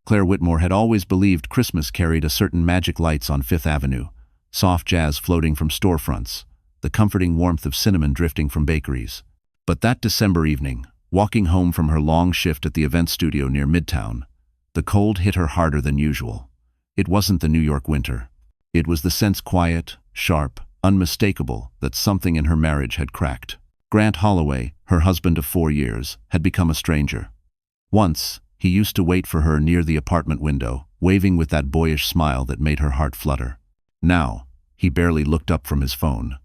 Claire Whitmore had always believed Christmas carried a certain magic lights on Fifth Avenue, soft jazz floating from storefronts, the comforting warmth of cinnamon drifting from bakeries. But that December evening, walking home from her long shift at the event studio near Midtown, the cold hit her harder than usual. It wasn't the New York winter. It was the sense, quiet, sharp, unmistakable, that something in her marriage had cracked. Grant Holloway, her husband of 4 years, had become a stranger. Once, he used to wait for her near the apartment window, waving with that boyish smile that made her heart flutter. Now, he barely looked up from his phone.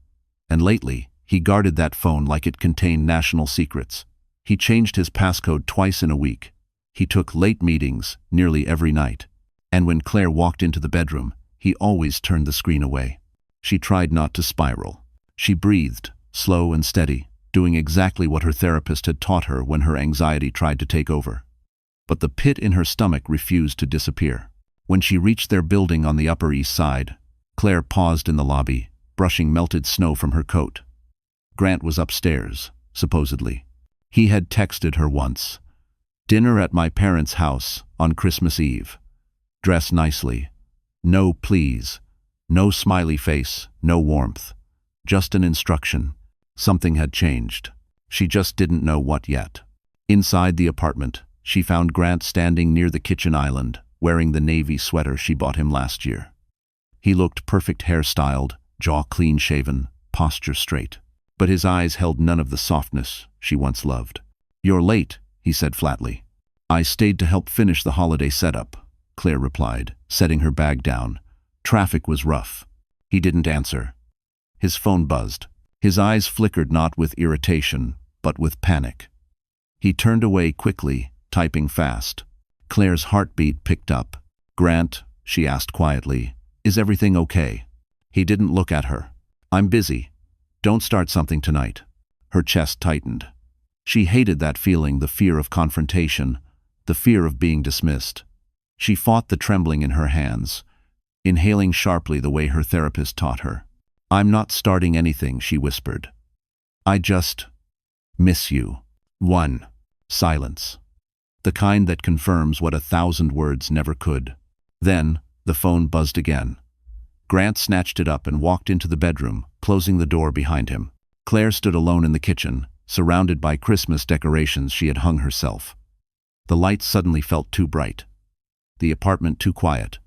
And lately, he guarded that phone like it contained national secrets. He changed his passcode twice in a week. He took late meetings nearly every night. And when Claire walked into the bedroom, he always turned the screen away. She tried not to spiral. She breathed, slow and steady, doing exactly what her therapist had taught her when her anxiety tried to take over. But the pit in her stomach refused to disappear. When she reached their building on the Upper East Side, Claire paused in the lobby, brushing melted snow from her coat. Grant was upstairs, supposedly. He had texted her once. "Dinner at my parents' house on Christmas Eve. Dress nicely. No please. No smiley face, no warmth. Just an instruction." Something had changed. She just didn't know what yet. Inside the apartment, she found Grant standing near the kitchen island, wearing the navy sweater she bought him last year. He looked perfect, hairstyled, jaw clean-shaven, posture straight. But his eyes held none of the softness she once loved. "You're late," he said flatly. "I stayed to help finish the holiday setup," Claire replied, setting her bag down. "Traffic was rough." He didn't answer. His phone buzzed. His eyes flickered not with irritation, but with panic. He turned away quickly, typing fast. Claire's heartbeat picked up. "Grant," she asked quietly, "is everything okay?" He didn't look at her. "I'm busy. Don't start something tonight." Her chest tightened. She hated that feeling, the fear of confrontation, the fear of being dismissed. She fought the trembling in her hands, inhaling sharply the way her therapist taught her. "I'm not starting anything," she whispered. "I just miss you." 1. Silence. The kind that confirms what 1,000 words never could. Then, the phone buzzed again. Grant snatched it up and walked into the bedroom, closing the door behind him. Claire stood alone in the kitchen, surrounded by Christmas decorations she had hung herself. The lights suddenly felt too bright. The apartment too quiet.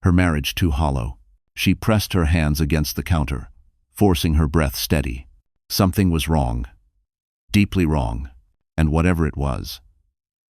Her marriage too hollow. She pressed her hands against the counter, forcing her breath steady. Something was wrong. Deeply wrong. And whatever it was,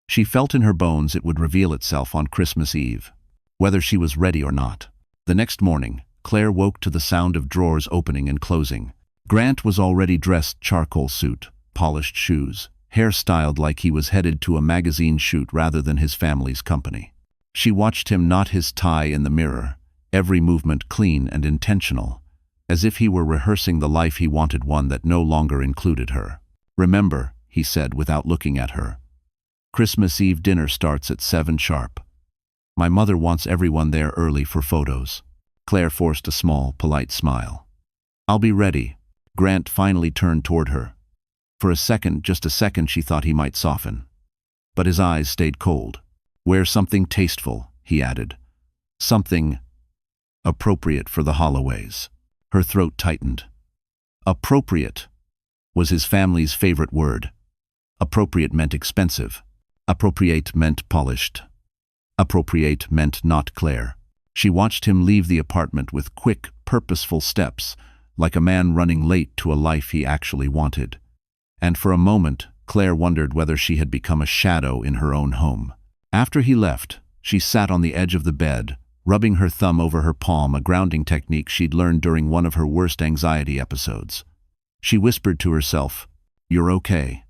she felt in her bones it would reveal itself on Christmas Eve, whether she was ready or not. The next morning, Claire woke to the sound of drawers opening and closing. Grant was already dressed, charcoal suit, polished shoes, hair styled like he was headed to a magazine shoot rather than his family's company. She watched him knot his tie in the mirror, every movement clean and intentional, as if he were rehearsing the life he wanted, one that no longer included her. "Remember," he said without looking at her, "Christmas Eve dinner starts at 7 sharp. My mother wants everyone there early for photos." Claire forced a small, polite smile. "I'll be ready." Grant finally turned toward her. For a second, just a second, she thought he might soften. But his eyes stayed cold. "Wear something tasteful," he added. "Something appropriate for the Holloways." Her throat tightened. Appropriate was his family's favorite word. Appropriate meant expensive. Appropriate meant polished. Appropriate meant not Claire. She watched him leave the apartment with quick, purposeful steps, like a man running late to a life he actually wanted. And for a moment, Claire wondered whether she had become a shadow in her own home. After he left, she sat on the edge of the bed, rubbing her thumb over her palm, a grounding technique she'd learned during one of her worst anxiety episodes. She whispered to herself, "You're okay.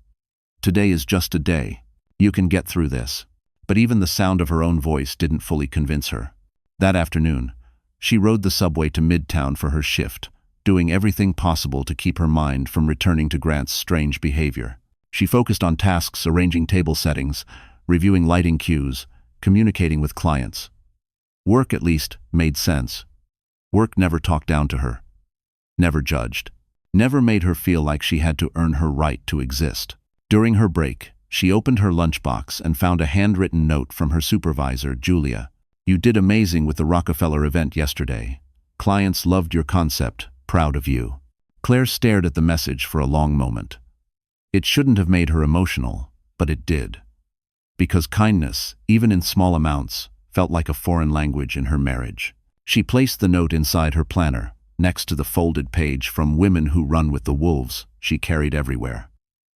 Today is just a day. You can get through this." But even the sound of her own voice didn't fully convince her. That afternoon, she rode the subway to Midtown for her shift, doing everything possible to keep her mind from returning to Grant's strange behavior. She focused on tasks, arranging table settings, reviewing lighting cues, communicating with clients. Work, at least, made sense. Work never talked down to her, never judged, never made her feel like she had to earn her right to exist. During her break, She opened her lunchbox and found a handwritten note from her supervisor, Julia. "You did amazing with the Rockefeller event yesterday. Clients loved your concept. Proud of you." Claire stared at the message for a long moment. It shouldn't have made her emotional, but it did. Because kindness, even in small amounts, felt like a foreign language in her marriage. She placed the note inside her planner, next to the folded page from Women Who Run with the Wolves she carried everywhere.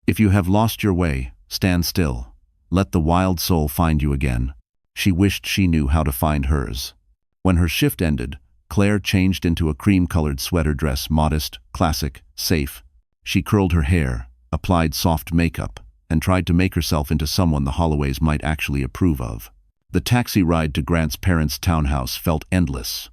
"If you have lost your way, stand still. Let the wild soul find you again." She wished she knew how to find hers. When her shift ended, Claire changed into a cream-colored sweater dress, modest, classic, safe. She curled her hair, applied soft makeup, and tried to make herself into someone the Holloways might actually approve of. The taxi ride to Grant's parents' townhouse felt endless.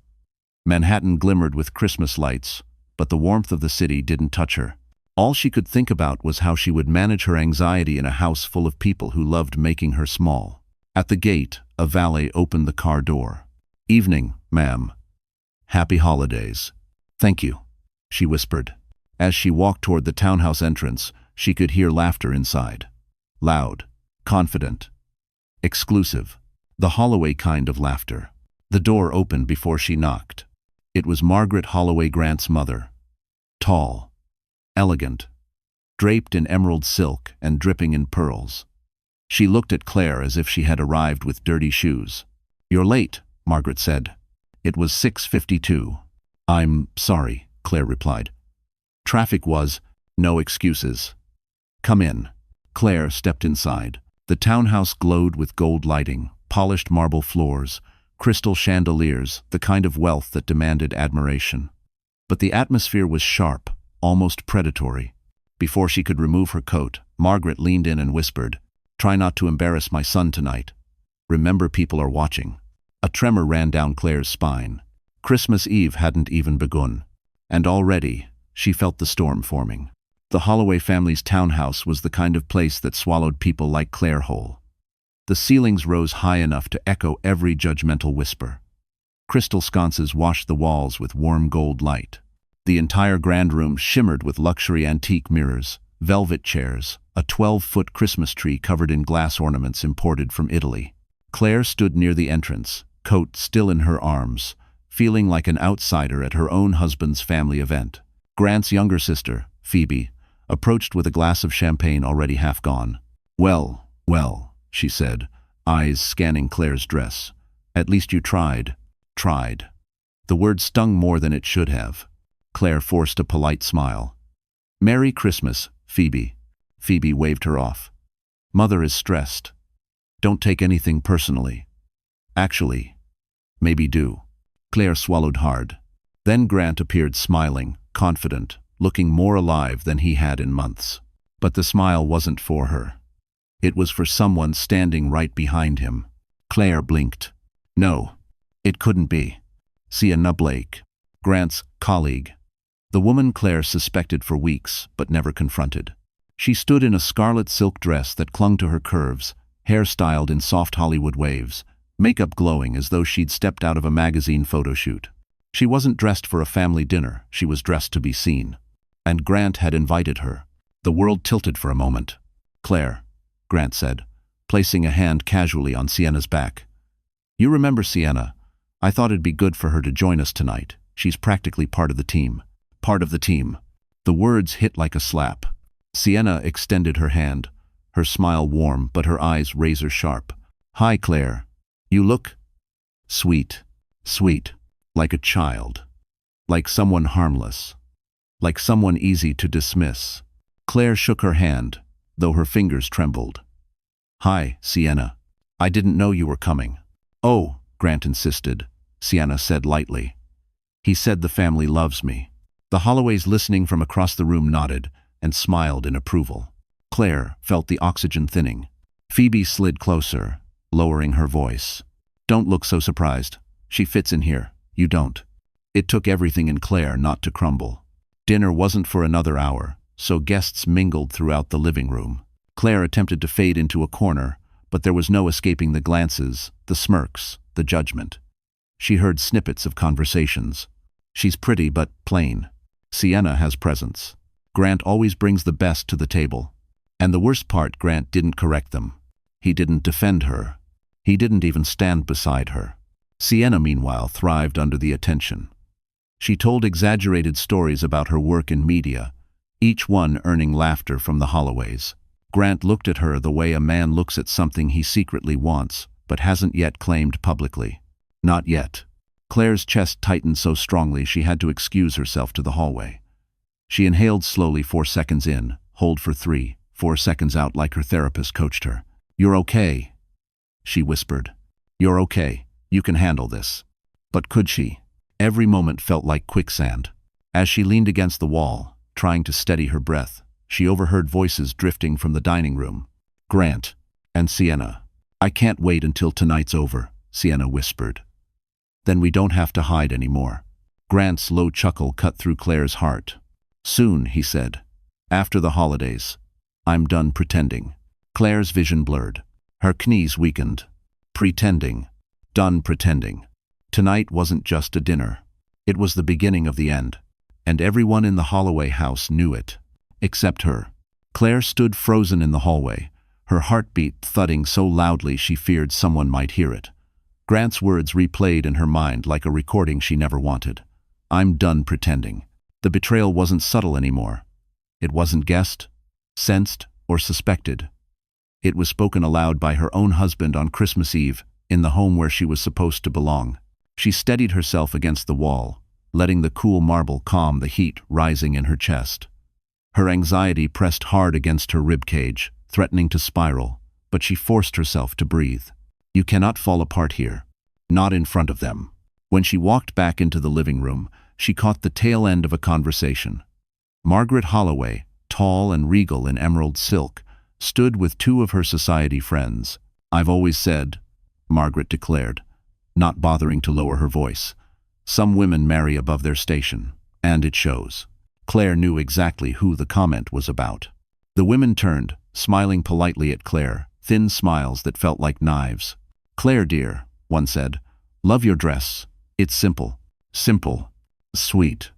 Manhattan glimmered with Christmas lights, but the warmth of the city didn't touch her. All she could think about was how she would manage her anxiety in a house full of people who loved making her small. At the gate, a valet opened the car door. "Evening, ma'am. Happy holidays." "Thank you," she whispered. As she walked toward the townhouse entrance, she could hear laughter inside. Loud, confident, exclusive. The Holloway kind of laughter. The door opened before she knocked. It was Margaret Holloway Grant's mother. Tall, elegant, draped in emerald silk and dripping in pearls. She looked at Claire as if she had arrived with dirty shoes. "You're late," Margaret said. It was 6:52. "I'm sorry," Claire replied. "Traffic was, no excuses." "Come in." Claire stepped inside. The townhouse glowed with gold lighting, polished marble floors, crystal chandeliers, the kind of wealth that demanded admiration. But the atmosphere was sharp, almost predatory. Before she could remove her coat, Margaret leaned in and whispered, "Try not to embarrass my son tonight. Remember, people are watching." A tremor ran down Claire's spine. Christmas Eve hadn't even begun, and already she felt the storm forming. The Holloway family's townhouse was the kind of place that swallowed people like Claire whole. The ceilings rose high enough to echo every judgmental whisper. Crystal sconces washed the walls with warm gold light. The entire grand room shimmered with luxury antique mirrors, velvet chairs, a 12-foot Christmas tree covered in glass ornaments imported from Italy. Claire stood near the entrance, coat still in her arms, feeling like an outsider at her own husband's family event. Grant's younger sister, Phoebe, approached with a glass of champagne already half gone. "Well, well," she said, eyes scanning Claire's dress. "At least you tried." Tried. The word stung more than it should have. Claire forced a polite smile. "Merry Christmas, Phoebe." Phoebe waved her off. "Mother is stressed. Don't take anything personally." "Actually, maybe do." Claire swallowed hard. Then Grant appeared smiling, confident, looking more alive than he had in months. But the smile wasn't for her. It was for someone standing right behind him. Claire blinked. No, it couldn't be. Sienna Blake, Grant's colleague. The woman Claire suspected for weeks, but never confronted. She stood in a scarlet silk dress that clung to her curves, hair styled in soft Hollywood waves, makeup glowing as though she'd stepped out of a magazine photo shoot. She wasn't dressed for a family dinner, she was dressed to be seen. And Grant had invited her. The world tilted for a moment. "Claire," Grant said, placing a hand casually on Sienna's back. "You remember Sienna? I thought it'd be good for her to join us tonight. She's practically part of the team." Part of the team. The words hit like a slap. Sienna extended her hand, her smile warm but her eyes razor sharp. "Hi, Claire. You look sweet. Sweet. Like a child. Like someone harmless. Like someone easy to dismiss." Claire shook her hand, though her fingers trembled. "Hi, Sienna. I didn't know you were coming." "Oh," Grant insisted, Sienna said lightly. "He said the family loves me." The Holloways listening from across the room nodded and smiled in approval. Claire felt the oxygen thinning. Phoebe slid closer, lowering her voice. "Don't look so surprised. She fits in here. You don't." It took everything in Claire not to crumble. Dinner wasn't for another hour, so guests mingled throughout the living room. Claire attempted to fade into a corner, but there was no escaping the glances, the smirks, the judgment. She heard snippets of conversations. "She's pretty but plain. Sienna has presence. Grant always brings the best to the table." And the worst part, Grant didn't correct them. He didn't defend her. He didn't even stand beside her. Sienna, meanwhile, thrived under the attention. She told exaggerated stories about her work in media, each one earning laughter from the Holloways. Grant looked at her the way a man looks at something he secretly wants, but hasn't yet claimed publicly. Not yet. Claire's chest tightened so strongly she had to excuse herself to the hallway. She inhaled slowly 4 seconds in, hold for 3, 4 seconds out like her therapist coached her. "You're okay," she whispered. "You're okay. You can handle this." But could she? Every moment felt like quicksand. As she leaned against the wall, trying to steady her breath, she overheard voices drifting from the dining room. "Grant and Sienna. I can't wait until tonight's over," Sienna whispered. "Then we don't have to hide anymore." Grant's low chuckle cut through Claire's heart. "Soon," he said. "After the holidays. I'm done pretending." Claire's vision blurred. Her knees weakened. Pretending. Done pretending. Tonight wasn't just a dinner. It was the beginning of the end. And everyone in the Holloway house knew it. Except her. Claire stood frozen in the hallway, her heartbeat thudding so loudly she feared someone might hear it. Grant's words replayed in her mind like a recording she never wanted. "I'm done pretending." The betrayal wasn't subtle anymore. It wasn't guessed, sensed, or suspected. It was spoken aloud by her own husband on Christmas Eve, in the home where she was supposed to belong. She steadied herself against the wall, letting the cool marble calm the heat rising in her chest. Her anxiety pressed hard against her ribcage, threatening to spiral, but she forced herself to breathe. "You cannot fall apart here. Not in front of them." When she walked back into the living room, she caught the tail end of a conversation. Margaret Holloway, tall and regal in emerald silk, stood with 2 of her society friends. "I've always said," Margaret declared, not bothering to lower her voice, "some women marry above their station, and it shows." Claire knew exactly who the comment was about. The women turned, smiling politely at Claire, thin smiles that felt like knives. "Claire, dear," one said, "love your dress. It's simple. Simple. Sweet.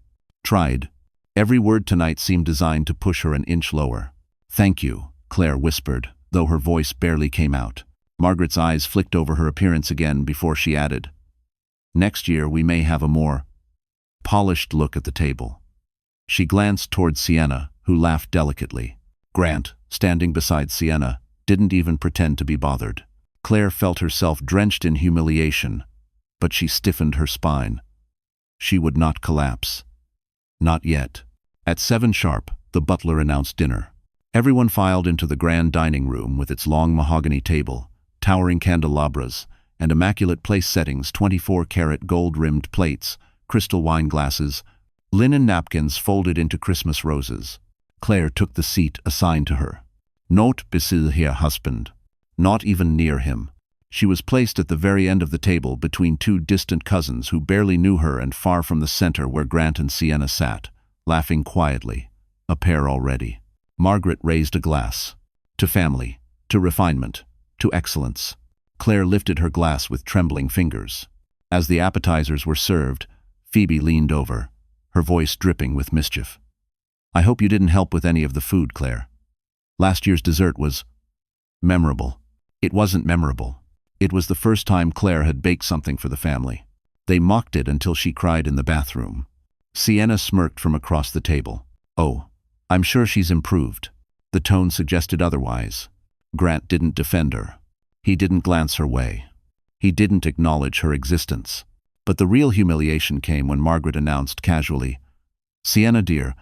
Tried." Every word tonight seemed designed to push her an inch lower. "Thank you," Claire whispered, though her voice barely came out. Margaret's eyes flicked over her appearance again before she added, "Next year we may have a more polished look at the table." She glanced toward Sienna, who laughed delicately. Grant, standing beside Sienna, didn't even pretend to be bothered. Claire felt herself drenched in humiliation, but she stiffened her spine. She would not collapse. Not yet. At 7 sharp, the butler announced dinner. Everyone filed into the grand dining room with its long mahogany table, towering candelabras, and immaculate place settings, 24-karat gold-rimmed plates, crystal wine glasses, linen napkins folded into Christmas roses. Claire took the seat assigned to her. Not beside her husband. Not even near him. She was placed at the very end of the table between 2 distant cousins who barely knew her and far from the center where Grant and Sienna sat, laughing quietly, a pair already. Margaret raised a glass. To family, to refinement, to excellence. Claire lifted her glass with trembling fingers. As the appetizers were served, Phoebe leaned over, her voice dripping with mischief. "I hope you didn't help with any of the food, Claire. Last year's dessert was memorable." It wasn't memorable. It was the first time Claire had baked something for the family. They mocked it until she cried in the bathroom. Sienna smirked from across the table. "Oh, I'm sure she's improved." The tone suggested otherwise. Grant didn't defend her. He didn't glance her way. He didn't acknowledge her existence. But the real humiliation came when Margaret announced casually, "Sienna, dear,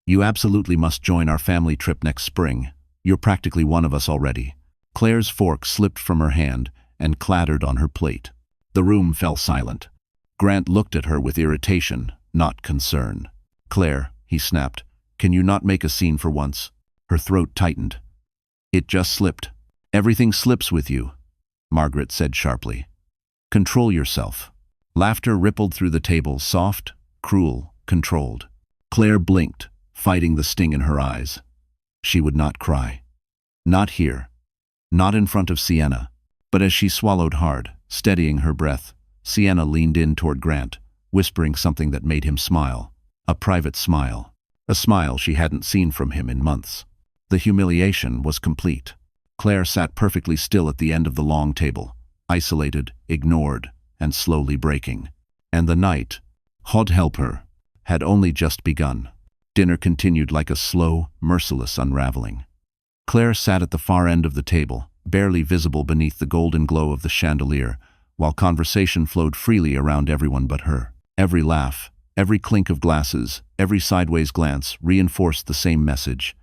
you absolutely must join our family trip next spring. You're practically one of us already." Claire's fork slipped from her hand and clattered on her plate. The room fell silent. Grant looked at her with irritation, not concern. "Claire," he snapped, "can you not make a scene for once?" Her throat tightened. "It just slipped." "Everything slips with you," Margaret said sharply. "Control yourself." Laughter rippled through the table, soft, cruel, controlled. Claire blinked, fighting the sting in her eyes. She would not cry. Not here. Not in front of Sienna. But as she swallowed hard, steadying her breath, Sienna leaned in toward Grant, whispering something that made him smile. A private smile. A smile she hadn't seen from him in months. The humiliation was complete. Claire sat perfectly still at the end of the long table, isolated, ignored, and slowly breaking. And the night, God help her, had only just begun. Dinner continued like a slow, merciless unraveling. Claire sat at the far end of the table, barely visible beneath the golden glow of the chandelier, while conversation flowed freely around everyone but her. Every laugh, every clink of glasses, every sideways glance reinforced the same message: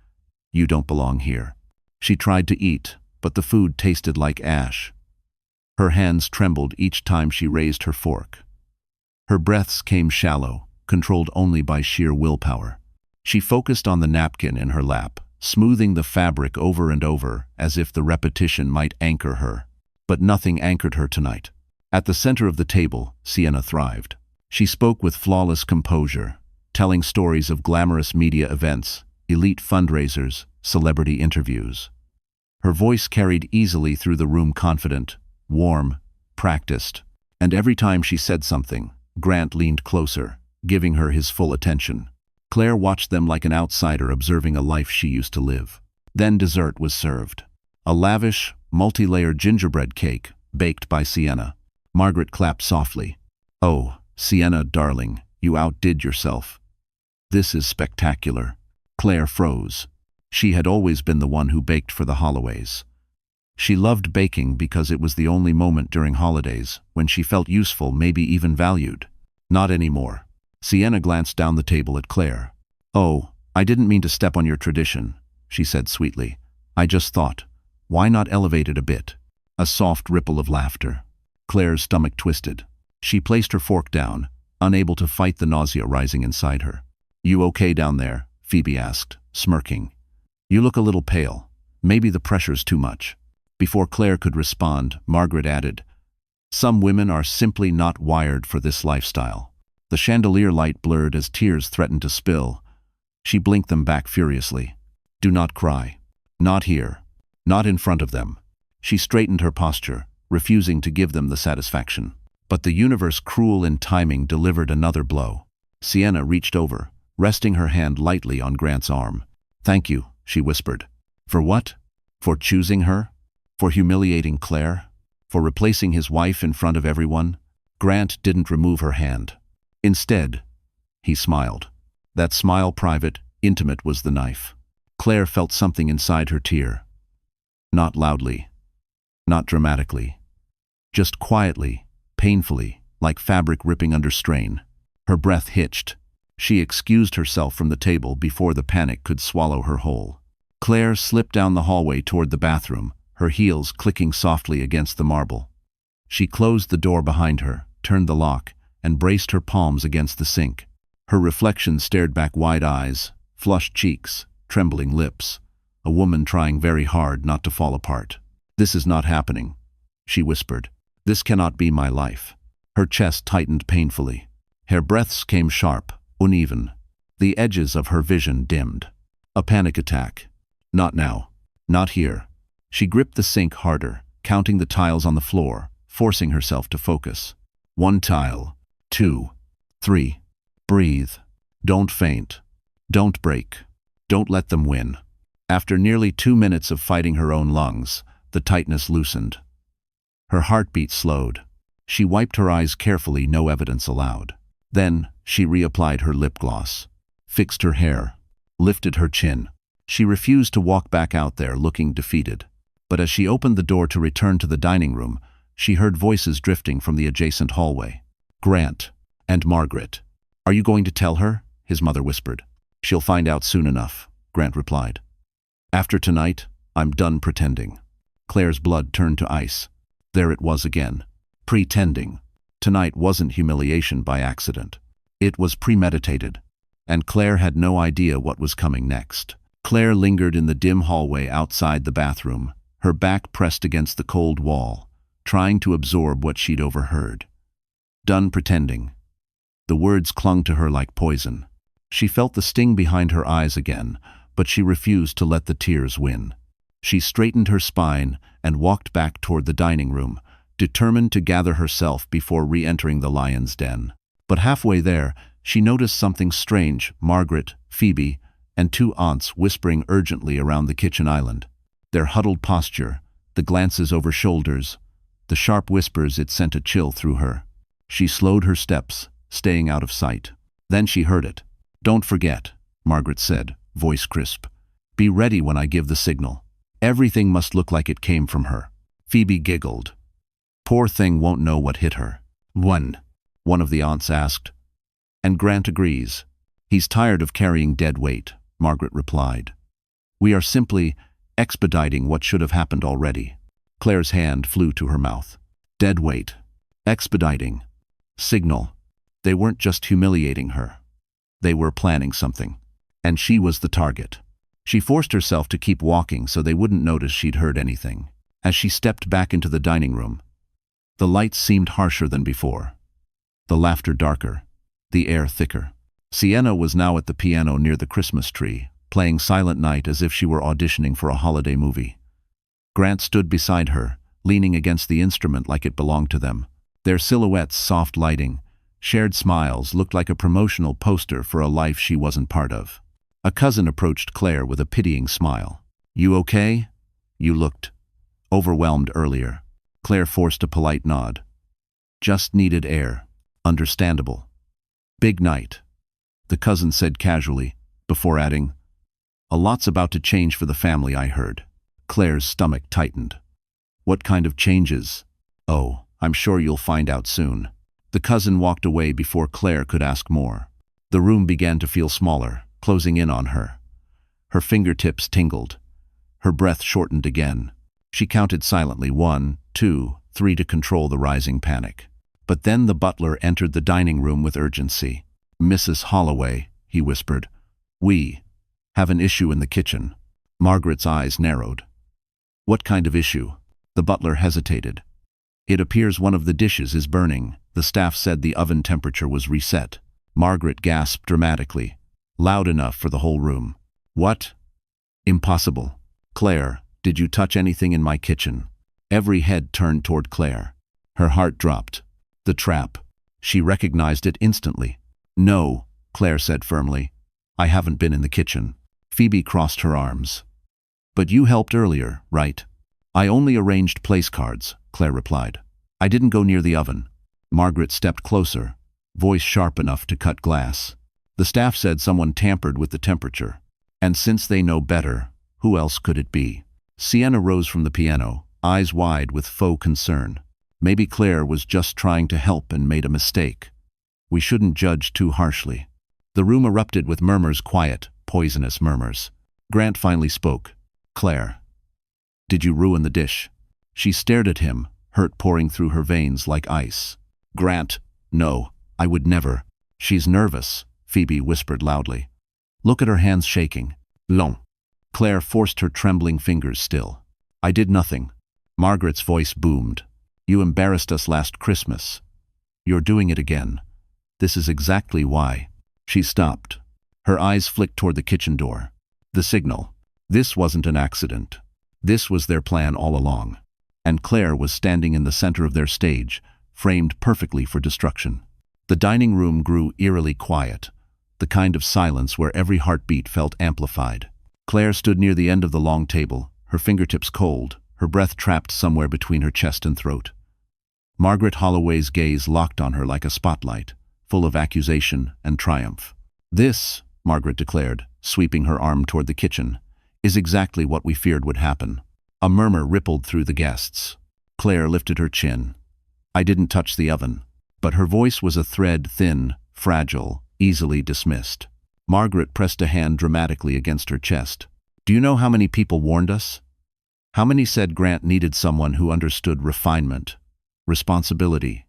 you don't belong here. She tried to eat, but the food tasted like ash. Her hands trembled each time she raised her fork. Her breaths came shallow, controlled only by sheer willpower. She focused on the napkin in her lap, smoothing the fabric over and over as if the repetition might anchor her. But nothing anchored her tonight. At the center of the table, Sienna thrived. She spoke with flawless composure, telling stories of glamorous media events, elite fundraisers, celebrity interviews. Her voice carried easily through the room, confident, warm, practiced. And every time she said something, Grant leaned closer, giving her his full attention. Claire watched them like an outsider observing a life she used to live. Then dessert was served. A lavish, multi-layered gingerbread cake, baked by Sienna. Margaret clapped softly. "Oh, Sienna, darling, you outdid yourself. This is spectacular." Claire froze. She had always been the one who baked for the Holloways. She loved baking because it was the only moment during holidays when she felt useful, maybe even valued. Not anymore. Sienna glanced down the table at Claire. "Oh, I didn't mean to step on your tradition," she said sweetly. "I just thought, why not elevate it a bit?" A soft ripple of laughter. Claire's stomach twisted. She placed her fork down, unable to fight the nausea rising inside her. "You okay down there?" Phoebe asked, smirking. "You look a little pale. Maybe the pressure's too much." Before Claire could respond, Margaret added, "Some women are simply not wired for this lifestyle." The chandelier light blurred as tears threatened to spill. She blinked them back furiously. "Do not cry. Not here. Not in front of them." She straightened her posture, refusing to give them the satisfaction. But the universe, cruel in timing, delivered another blow. Sienna reached over, resting her hand lightly on Grant's arm. "Thank you," she whispered. "For what? For choosing her? For humiliating Claire? For replacing his wife in front of everyone?" Grant didn't remove her hand. Instead, he smiled. That smile, private, intimate, was the knife. Claire felt something inside her tear. Not loudly. Not dramatically. Just quietly, painfully, like fabric ripping under strain. Her breath hitched. She excused herself from the table before the panic could swallow her whole. Claire slipped down the hallway toward the bathroom, her heels clicking softly against the marble. She closed the door behind her, turned the lock, and braced her palms against the sink. Her reflection stared back, wide eyes, flushed cheeks, trembling lips. A woman trying very hard not to fall apart. "This is not happening," she whispered. "This cannot be my life." Her chest tightened painfully. Her breaths came sharp, uneven. The edges of her vision dimmed. A panic attack. Not now. Not here. She gripped the sink harder, counting the tiles on the floor, forcing herself to focus. 1 tile. 2. 3. Breathe. Don't faint. Don't break. Don't let them win. After nearly 2 minutes of fighting her own lungs, the tightness loosened. Her heartbeat slowed. She wiped her eyes carefully, no evidence allowed. Then she reapplied her lip gloss, fixed her hair, lifted her chin. She refused to walk back out there looking defeated. But as she opened the door to return to the dining room, she heard voices drifting from the adjacent hallway. "Grant and Margaret." "Are you going to tell her?" his mother whispered. "She'll find out soon enough," Grant replied. "After tonight, I'm done pretending." Claire's blood turned to ice. There it was again. Pretending. Tonight wasn't humiliation by accident. It was premeditated. And Claire had no idea what was coming next. Claire lingered in the dim hallway outside the bathroom, her back pressed against the cold wall, trying to absorb what she'd overheard. Done pretending. The words clung to her like poison. She felt the sting behind her eyes again, but she refused to let the tears win. She straightened her spine and walked back toward the dining room, determined to gather herself before re-entering the lion's den. But halfway there, she noticed something strange. Margaret, Phoebe, and two aunts whispering urgently around the kitchen island. Their huddled posture, the glances over shoulders, the sharp whispers, it sent a chill through her. She slowed her steps, staying out of sight. Then she heard it. "Don't forget," Margaret said, voice crisp. "Be ready when I give the signal." Everything must look like it came from her. Phoebe giggled. "Poor thing won't know what hit her." One of the aunts asked. "And Grant agrees. He's tired of carrying dead weight," Margaret replied. "We are simply expediting what should have happened already." Claire's hand flew to her mouth. Dead weight. Expediting. Signal. They weren't just humiliating her. They were planning something. And she was the target. She forced herself to keep walking so they wouldn't notice she'd heard anything. As she stepped back into the dining room, the lights seemed harsher than before. The laughter darker. The air thicker. Sienna was now at the piano near the Christmas tree, playing Silent Night as if she were auditioning for a holiday movie. Grant stood beside her, leaning against the instrument like it belonged to them. Their silhouettes, soft lighting, shared smiles, looked like a promotional poster for a life she wasn't part of. A cousin approached Claire with a pitying smile. "You okay? You looked overwhelmed earlier." Claire forced a polite nod. "Just needed air. Understandable." "Big night," the cousin said casually, before adding, "A lot's about to change for the family, I heard." Claire's stomach tightened. "What kind of changes?" "Oh, I'm sure you'll find out soon." The cousin walked away before Claire could ask more. The room began to feel smaller, closing in on her. Her fingertips tingled. Her breath shortened again. She counted silently, 1, 2, 3 to control the rising panic. But then the butler entered the dining room with urgency. "Mrs. Holloway," he whispered, "we have an issue in the kitchen." Margaret's eyes narrowed. "What kind of issue?" The butler hesitated. "It appears one of the dishes is burning. The staff said the oven temperature was reset." Margaret gasped dramatically, loud enough for the whole room. "What? Impossible. Claire, did you touch anything in my kitchen?" Every head turned toward Claire. Her heart dropped. The trap. She recognized it instantly. "No," Claire said firmly. "I haven't been in the kitchen." Phoebe crossed her arms. "But you helped earlier, right?" "I only arranged place cards," Claire replied. "I didn't go near the oven." Margaret stepped closer, voice sharp enough to cut glass. "The staff said someone tampered with the temperature. And since they know better, who else could it be?" Sienna rose from the piano, eyes wide with faux concern. "Maybe Claire was just trying to help and made a mistake. We shouldn't judge too harshly." The room erupted with murmurs, quiet, poisonous murmurs. Grant finally spoke. "Claire, did you ruin the dish?" She stared at him, hurt pouring through her veins like ice. "Grant, no, I would never." "She's nervous," Phoebe whispered loudly. "Look at her hands shaking." "Long." Claire forced her trembling fingers still. "I did nothing." Margaret's voice boomed. "You embarrassed us last Christmas. You're doing it again. This is exactly why." She stopped. Her eyes flicked toward the kitchen door. The signal. This wasn't an accident. This was their plan all along. And Claire was standing in the center of their stage, framed perfectly for destruction. The dining room grew eerily quiet, the kind of silence where every heartbeat felt amplified. Claire stood near the end of the long table, her fingertips cold, her breath trapped somewhere between her chest and throat. Margaret Holloway's gaze locked on her like a spotlight, full of accusation and triumph. "This," Margaret declared, sweeping her arm toward the kitchen, "is exactly what we feared would happen." A murmur rippled through the guests. Claire lifted her chin. "I didn't touch the oven." But her voice was a thread, thin, fragile, easily dismissed. Margaret pressed a hand dramatically against her chest. "Do you know how many people warned us? How many said Grant needed someone who understood refinement, responsibility,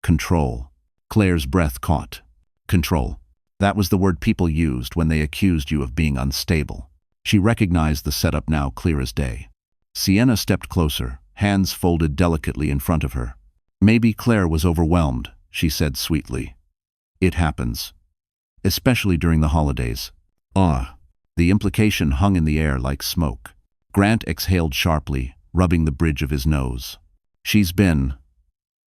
control?" Claire's breath caught. Control. That was the word people used when they accused you of being unstable. She recognized the setup now clear as day. Sienna stepped closer, hands folded delicately in front of her. "Maybe Claire was overwhelmed," she said sweetly. "It happens. Especially during the holidays." "Ah." The implication hung in the air like smoke. Grant exhaled sharply, rubbing the bridge of his nose. "She's been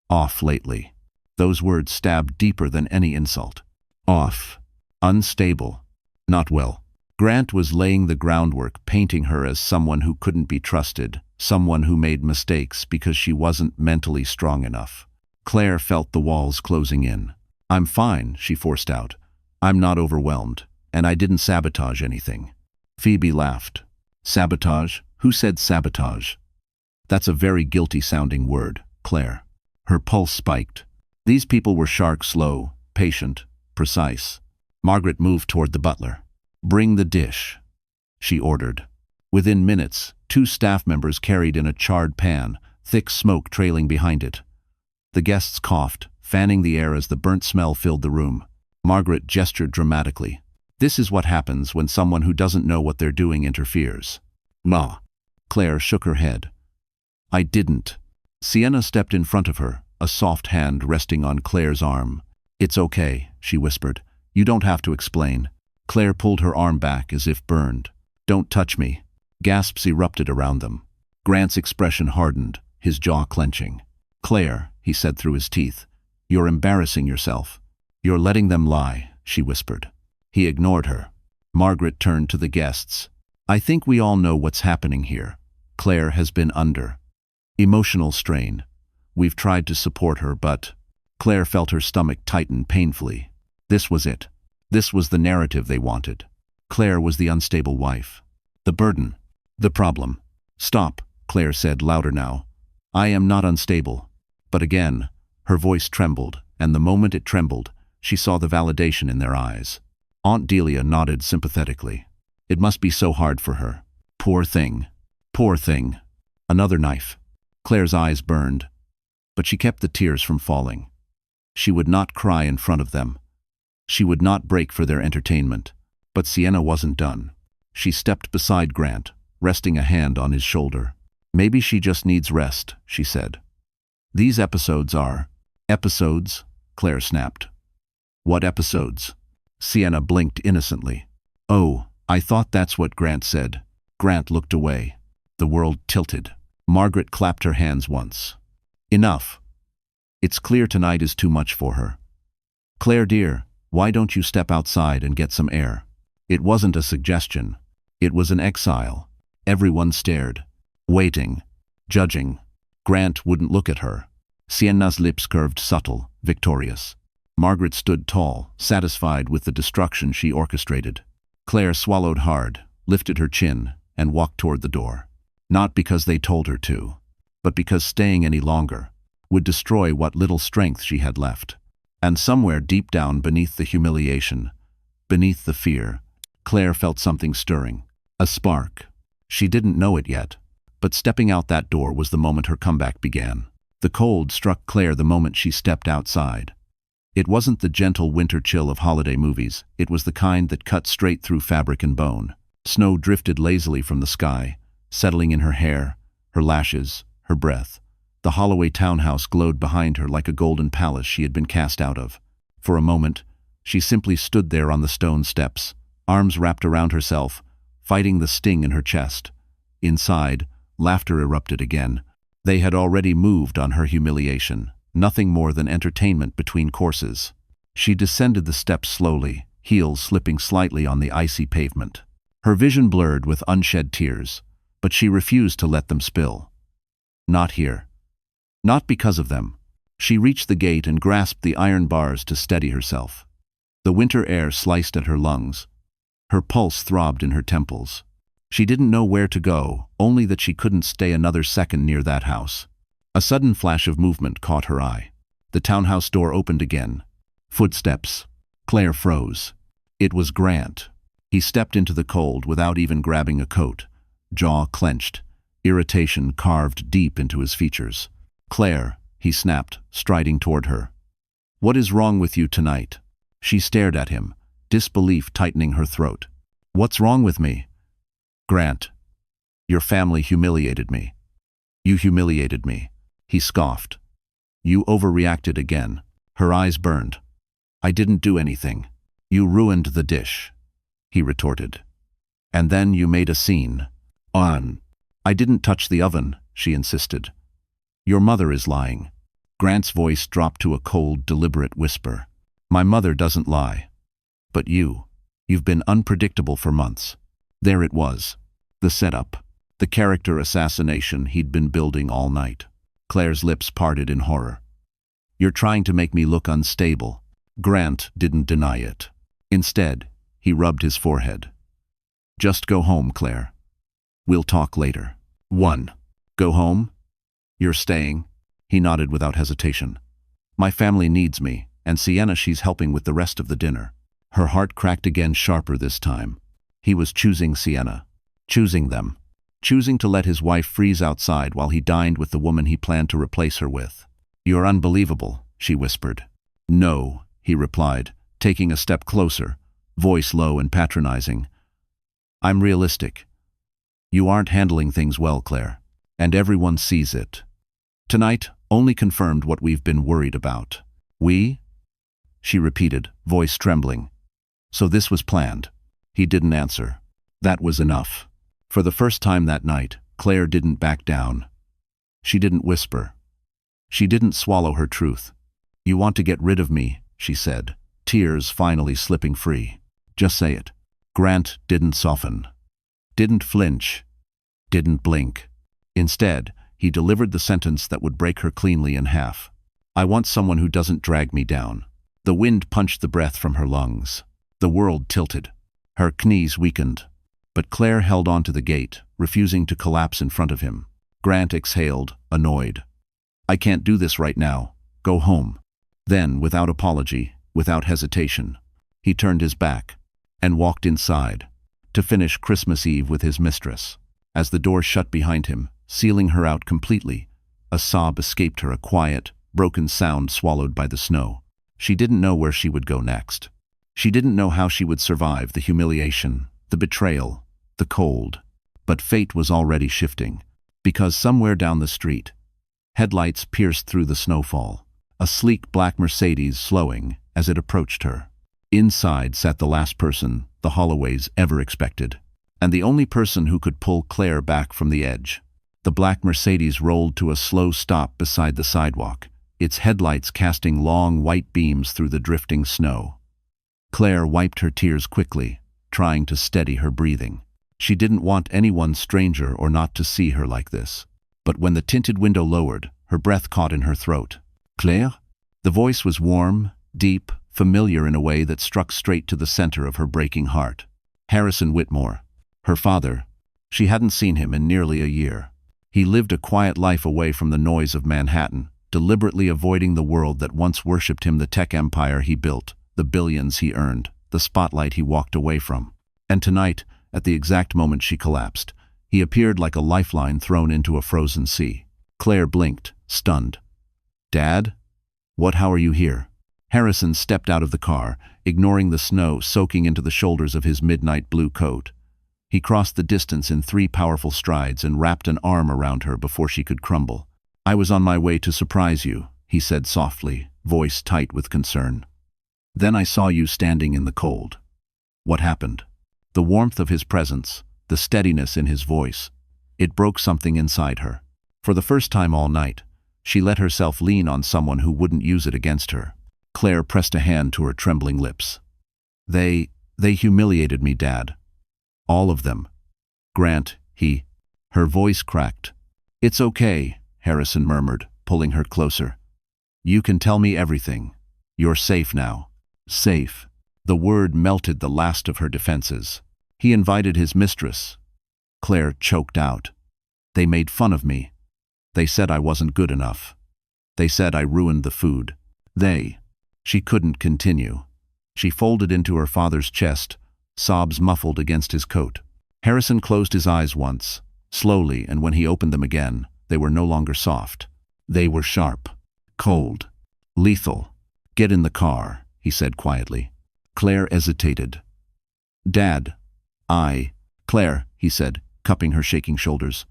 off lately." Those words stabbed deeper than any insult. Off. Unstable. Not well. Grant was laying the groundwork, painting her as someone who couldn't be trusted, someone who made mistakes because she wasn't mentally strong enough. Claire felt the walls closing in. "I'm fine," she forced out. "I'm not overwhelmed, and I didn't sabotage anything." Phoebe laughed. "Sabotage? Who said sabotage?" "That's a very guilty-sounding word, Claire." Her pulse spiked. These people were shark slow, patient, precise. Margaret moved toward the butler. "Bring the dish," she ordered. Within minutes, 2 staff members carried in a charred pan, thick smoke trailing behind it. The guests coughed, fanning the air as the burnt smell filled the room. Margaret gestured dramatically. "This is what happens when someone who doesn't know what they're doing interferes." "Ma." Claire shook her head. "I didn't." Sienna stepped in front of her, a soft hand resting on Claire's arm. "It's okay," she whispered. "You don't have to explain." Claire pulled her arm back as if burned. "Don't touch me." Gasps erupted around them. Grant's expression hardened, his jaw clenching. "Claire," he said through his teeth, "you're embarrassing yourself." "You're letting them lie," she whispered. He ignored her. Margaret turned to the guests. "I think we all know what's happening here. Claire has been under emotional strain. We've tried to support her, but—" Claire felt her stomach tighten painfully. This was it. This was the narrative they wanted. Claire was the unstable wife. The burden. The problem. "Stop," Claire said, louder now. "I am not unstable." But again, her voice trembled, and the moment it trembled, she saw the validation in their eyes. Aunt Delia nodded sympathetically. It must be so hard for her. Poor thing. Poor thing. Another knife. Claire's eyes burned, but she kept the tears from falling. She would not cry in front of them. She would not break for their entertainment. But Sienna wasn't done. She stepped beside Grant, resting a hand on his shoulder. "Maybe she just needs rest," she said. "These episodes are—" "Episodes?" Claire snapped. "What episodes?" Sienna blinked innocently. "Oh, I thought that's what Grant said." Grant looked away. The world tilted. Margaret clapped her hands once. "Enough. It's clear tonight is too much for her. Claire dear, why don't you step outside and get some air?" It wasn't a suggestion. It was an exile. Everyone stared, waiting, judging. Grant wouldn't look at her. Sienna's lips curved subtle, victorious. Margaret stood tall, satisfied with the destruction she orchestrated. Claire swallowed hard, lifted her chin, and walked toward the door. Not because they told her to, but because staying any longer would destroy what little strength she had left. And somewhere deep down beneath the humiliation, beneath the fear, Claire felt something stirring. A spark. She didn't know it yet, but stepping out that door was the moment her comeback began. The cold struck Claire the moment she stepped outside. It wasn't the gentle winter chill of holiday movies. It was the kind that cut straight through fabric and bone. Snow drifted lazily from the sky, settling in her hair, her lashes, her breath. The Holloway townhouse glowed behind her like a golden palace she had been cast out of. For a moment, she simply stood there on the stone steps, arms wrapped around herself, fighting the sting in her chest. Inside, laughter erupted again. They had already moved on her humiliation, nothing more than entertainment between courses. She descended the steps slowly, heels slipping slightly on the icy pavement. Her vision blurred with unshed tears, but she refused to let them spill. Not here. Not because of them. She reached the gate and grasped the iron bars to steady herself. The winter air sliced at her lungs. Her pulse throbbed in her temples. She didn't know where to go, only that she couldn't stay another second near that house. A sudden flash of movement caught her eye. The townhouse door opened again. Footsteps. Claire froze. It was Grant. He stepped into the cold without even grabbing a coat, jaw clenched, irritation carved deep into his features. "Claire," he snapped, striding toward her. "What is wrong with you tonight?" She stared at him, disbelief tightening her throat. "What's wrong with me?" "Grant, your family humiliated me." "You humiliated me," he scoffed. "You overreacted again." Her eyes burned. "I didn't do anything." "You ruined the dish," he retorted. "And then you made a scene." "I didn't touch the oven," she insisted. "Your mother is lying." Grant's voice dropped to a cold, deliberate whisper. "My mother doesn't lie. But you." You've been unpredictable for months. There it was. The setup. The character assassination he'd been building all night. Claire's lips parted in horror. You're trying to make me look unstable. Grant didn't deny it. Instead, he rubbed his forehead. Just go home, Claire. We'll talk later. 1. Go home? You're staying? He nodded without hesitation. My family needs me, and Sienna, she's helping with the rest of the dinner. Her heart cracked again, sharper this time. He was choosing Sienna. Choosing them. Choosing to let his wife freeze outside while he dined with the woman he planned to replace her with. You're unbelievable, she whispered. No, he replied, taking a step closer, voice low and patronizing. I'm realistic. You aren't handling things well, Claire, and everyone sees it. Tonight only confirmed what we've been worried about. We? She repeated, voice trembling. So this was planned. He didn't answer. That was enough. For the first time that night, Claire didn't back down. She didn't whisper. She didn't swallow her truth. You want to get rid of me, she said, tears finally slipping free. Just say it. Grant didn't soften. Didn't flinch. Didn't blink. Instead, he delivered the sentence that would break her cleanly in half. I want someone who doesn't drag me down. The wind punched the breath from her lungs. The world tilted. Her knees weakened. But Claire held on to the gate, refusing to collapse in front of him. Grant exhaled, annoyed. I can't do this right now. Go home. Then, without apology, without hesitation, he turned his back and walked inside to finish Christmas Eve with his mistress. As the door shut behind him, sealing her out completely, a sob escaped her, a quiet, broken sound swallowed by the snow. She didn't know where she would go next. She didn't know how she would survive the humiliation, the betrayal, the cold. But fate was already shifting, because somewhere down the street, headlights pierced through the snowfall, a sleek black Mercedes slowing as it approached her. Inside sat the last person the Holloways ever expected, and the only person who could pull Claire back from the edge. The black Mercedes rolled to a slow stop beside the sidewalk, its headlights casting long white beams through the drifting snow. Claire wiped her tears quickly, trying to steady her breathing. She didn't want anyone stranger or not to see her like this. But when the tinted window lowered, her breath caught in her throat. Claire? The voice was warm, deep, familiar in a way that struck straight to the center of her breaking heart. Harrison Whitmore. Her father. She hadn't seen him in nearly a year. He lived a quiet life away from the noise of Manhattan, deliberately avoiding the world that once worshipped him, the tech empire he built, the billions he earned, the spotlight he walked away from. And tonight, at the exact moment she collapsed, he appeared like a lifeline thrown into a frozen sea. Claire blinked, stunned. Dad? What? How are you here? Harrison stepped out of the car, ignoring the snow soaking into the shoulders of his midnight blue coat. He crossed the distance in 3 powerful strides and wrapped an arm around her before she could crumble. I was on my way to surprise you, he said softly, voice tight with concern. Then I saw you standing in the cold. What happened? The warmth of his presence, the steadiness in his voice, it broke something inside her. For the first time all night, she let herself lean on someone who wouldn't use it against her. Claire pressed a hand to her trembling lips. They humiliated me, Dad. All of them. Grant, Her voice cracked. It's okay, Harrison murmured, pulling her closer. You can tell me everything. You're safe now. Safe. The word melted the last of her defenses. He invited his mistress. Claire choked out. They made fun of me. They said I wasn't good enough. They said I ruined the food. She couldn't continue. She folded into her father's chest, sobs muffled against his coat. Harrison closed his eyes once, slowly, and when he opened them again, they were no longer soft. They were sharp, cold, lethal. Get in the car, he said quietly. Claire hesitated. Dad, Claire, he said, cupping her shaking shoulders.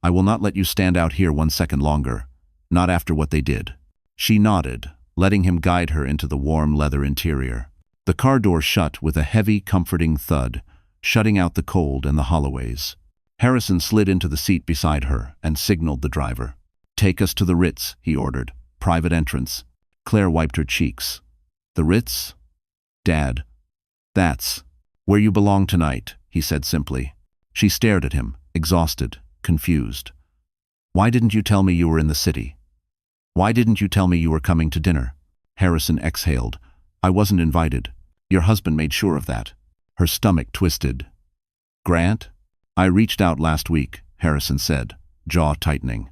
I will not let you stand out here 1 second longer, not after what they did. She nodded, letting him guide her into the warm leather interior. The car door shut with a heavy, comforting thud, shutting out the cold and the Holloways. Harrison slid into the seat beside her and signaled the driver. Take us to the Ritz, he ordered. Private entrance. Claire wiped her cheeks. The Ritz? Dad. That's... "Where you belong tonight," he said simply. She stared at him, exhausted, confused. "Why didn't you tell me you were in the city? Why didn't you tell me you were coming to dinner?" Harrison exhaled. "I wasn't invited. Your husband made sure of that." Her stomach twisted. "Grant? I reached out last week," Harrison said, jaw tightening.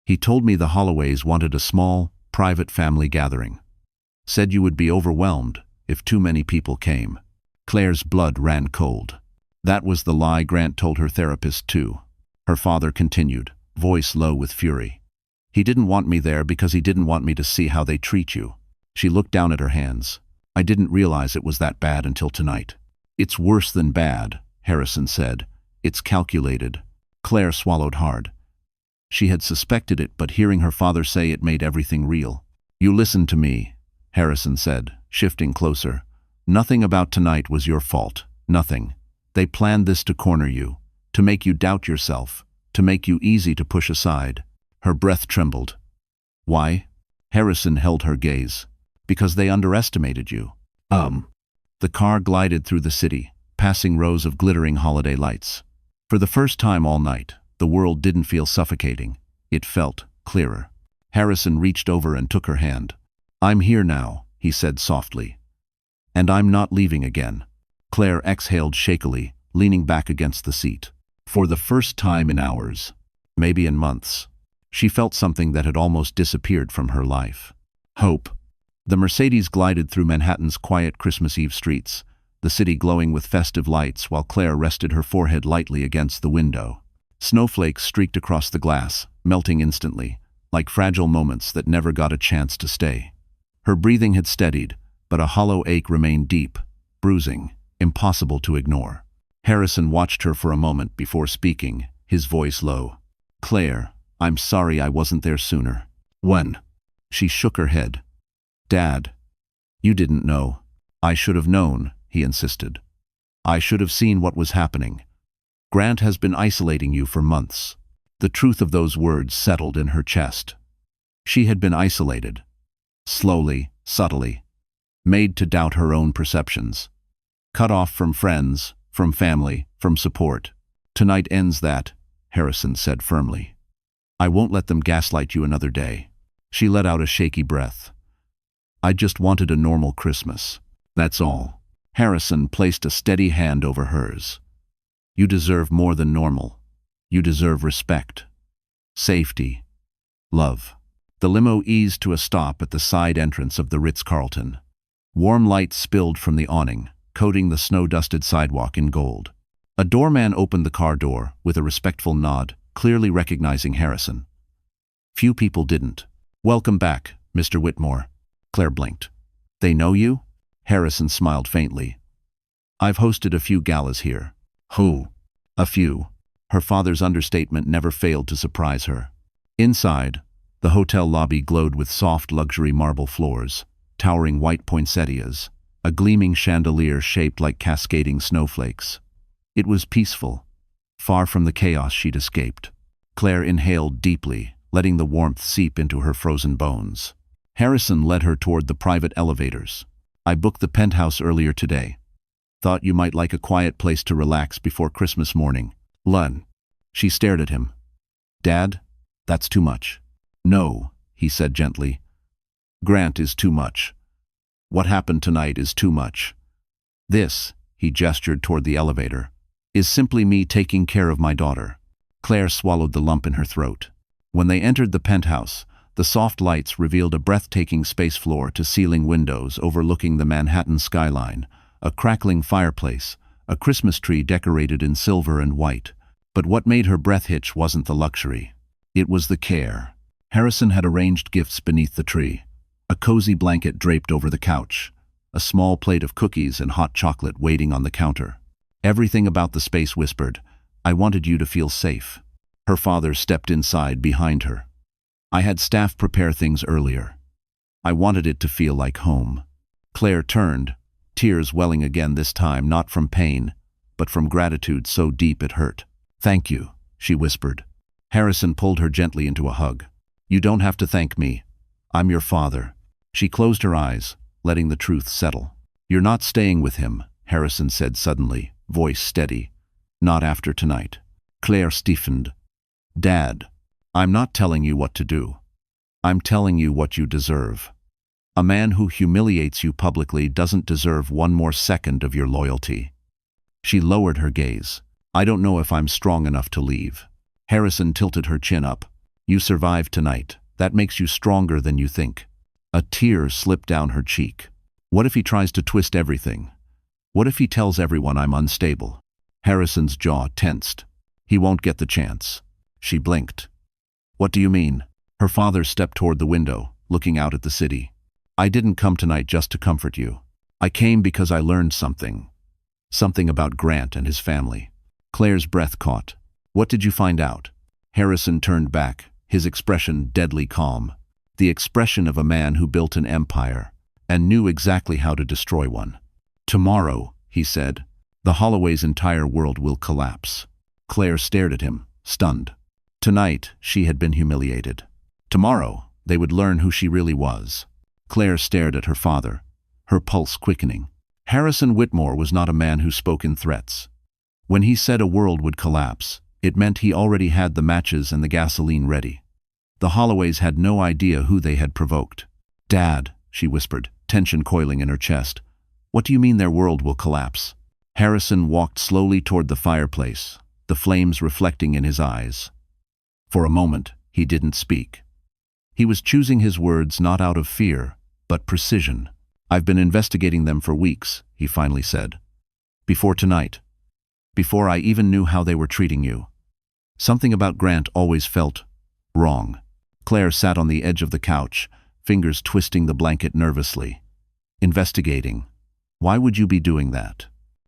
"He told me the Holloways wanted a small, private family gathering. Said you would be overwhelmed if too many people came." Claire's blood ran cold. That was the lie Grant told her therapist too. Her father continued, voice low with fury. "He didn't want me there because he didn't want me to see how they treat you." She looked down at her hands. "I didn't realize it was that bad until tonight." "It's worse than bad," Harrison said. "It's calculated." Claire swallowed hard. She had suspected it, but hearing her father say it made everything real. "You listen to me," Harrison said, shifting closer. "Nothing about tonight was your fault. Nothing. They planned this to corner you, to make you doubt yourself, to make you easy to push aside." Her breath trembled. "Why?" Harrison held her gaze. "Because they underestimated you." The car glided through the city, passing rows of glittering holiday lights. For the first time all night, the world didn't feel suffocating. It felt clearer. Harrison reached over and took her hand. "I'm here now," he said softly. "And I'm not leaving again." Claire exhaled shakily, leaning back against the seat. For the first time in hours, maybe in months, she felt something that had almost disappeared from her life. Hope. The Mercedes glided through Manhattan's quiet Christmas Eve streets, the city glowing with festive lights while Claire rested her forehead lightly against the window. Snowflakes streaked across the glass, melting instantly, like fragile moments that never got a chance to stay. Her breathing had steadied, but a hollow ache remained deep, bruising, impossible to ignore. Harrison watched her for a moment before speaking, his voice low. "Claire, I'm sorry I wasn't there sooner." "When?" She shook her head. "Dad, you didn't know." "I should have known," he insisted. "I should have seen what was happening. Grant has been isolating you for months." The truth of those words settled in her chest. She had been isolated. Slowly, subtly. Made to doubt her own perceptions. Cut off from friends, from family, from support. "Tonight ends that," Harrison said firmly. "I won't let them gaslight you another day." She let out a shaky breath. "I just wanted a normal Christmas. That's all." Harrison placed a steady hand over hers. "You deserve more than normal. You deserve respect, safety, love." The limo eased to a stop at the side entrance of the Ritz-Carlton. Warm light spilled from the awning, coating the snow-dusted sidewalk in gold. A doorman opened the car door with a respectful nod, clearly recognizing Harrison. Few people didn't. "Welcome back, Mr. Whitmore." Claire blinked. "They know you?" Harrison smiled faintly. "I've hosted a few galas here." "Who?" "A few." Her father's understatement never failed to surprise her. Inside, the hotel lobby glowed with soft luxury marble floors, towering white poinsettias, a gleaming chandelier shaped like cascading snowflakes. It was peaceful, far from the chaos she'd escaped. Claire inhaled deeply, letting the warmth seep into her frozen bones. Harrison led her toward the private elevators. "I booked the penthouse earlier today. Thought you might like a quiet place to relax before Christmas morning." "Lun." She stared at him. "Dad, that's too much." "No," he said gently. "Grant is too much. What happened tonight is too much. This," he gestured toward the elevator, "is simply me taking care of my daughter." Claire swallowed the lump in her throat. When they entered the penthouse, the soft lights revealed a breathtaking space floor-to-ceiling windows overlooking the Manhattan skyline, a crackling fireplace, a Christmas tree decorated in silver and white. But what made her breath hitch wasn't the luxury. It was the care. Harrison had arranged gifts beneath the tree. A cozy blanket draped over the couch, a small plate of cookies and hot chocolate waiting on the counter. Everything about the space whispered, "I wanted you to feel safe." Her father stepped inside behind her. "I had staff prepare things earlier. I wanted it to feel like home." Claire turned, tears welling again, this time not from pain, but from gratitude so deep it hurt. "Thank you," she whispered. Harrison pulled her gently into a hug. "You don't have to thank me. I'm your father." She closed her eyes, letting the truth settle. "You're not staying with him. Harrison said suddenly, voice steady. Not after tonight. Claire stiffened. Dad, I'm not telling you what to do. I'm telling you what you deserve. A man who humiliates you publicly doesn't deserve one more second of your loyalty. She lowered her gaze. I don't know if I'm strong enough to leave. Harrison tilted her chin up. You survived tonight. That makes you stronger than you think. A tear slipped down her cheek. What if he tries to twist everything? What if he tells everyone I'm unstable? Harrison's jaw tensed. He won't get the chance. She blinked. What do you mean? Her father stepped toward the window, looking out at the city. I didn't come tonight just to comfort you. I came because I learned something. Something about Grant and his family. Claire's breath caught. What did you find out? Harrison turned back, his expression deadly calm. The expression of a man who built an empire and knew exactly how to destroy one. Tomorrow, he said, the Holloway's entire world will collapse. Claire stared at him, stunned. Tonight, she had been humiliated. Tomorrow, they would learn who she really was. Claire stared at her father, her pulse quickening. Harrison Whitmore was not a man who spoke in threats. When he said a world would collapse, it meant he already had the matches and the gasoline ready. The Holloways had no idea who they had provoked. Dad, she whispered, tension coiling in her chest. What do you mean their world will collapse? Harrison walked slowly toward the fireplace, the flames reflecting in his eyes. For a moment, he didn't speak. He was choosing his words not out of fear, but precision. I've been investigating them for weeks, he finally said. Before tonight. Before I even knew how they were treating you. Something about Grant always felt wrong. Claire sat on the edge of the couch, fingers twisting the blanket nervously. Investigating. Why would you be doing that?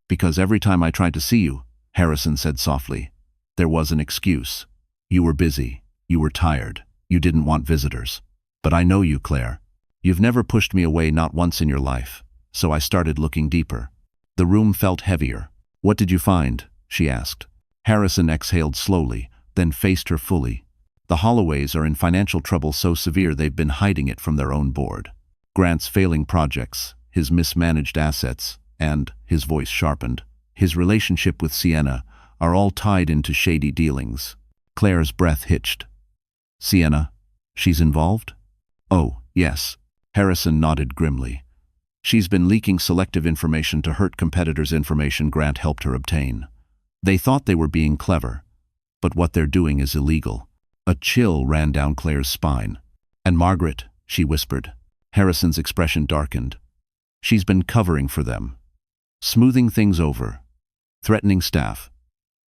Because every time I tried to see you, Harrison said softly, there was an excuse. You were busy. You were tired. You didn't want visitors. But I know you, Claire. You've never pushed me away, not once in your life. So I started looking deeper. The room felt heavier. What did you find? She asked. Harrison exhaled slowly, then faced her fully. The Holloways are in financial trouble so severe they've been hiding it from their own board. Grant's failing projects, his mismanaged assets, and, his voice sharpened, his relationship with Sienna are all tied into shady dealings. Claire's breath hitched. Sienna? She's involved? Oh, yes. Harrison nodded grimly. She's been leaking selective information to hurt competitors' information Grant helped her obtain. They thought they were being clever, but what they're doing is illegal. A chill ran down Claire's spine. And Margaret, she whispered. Harrison's expression darkened. She's been covering for them. Smoothing things over. Threatening staff.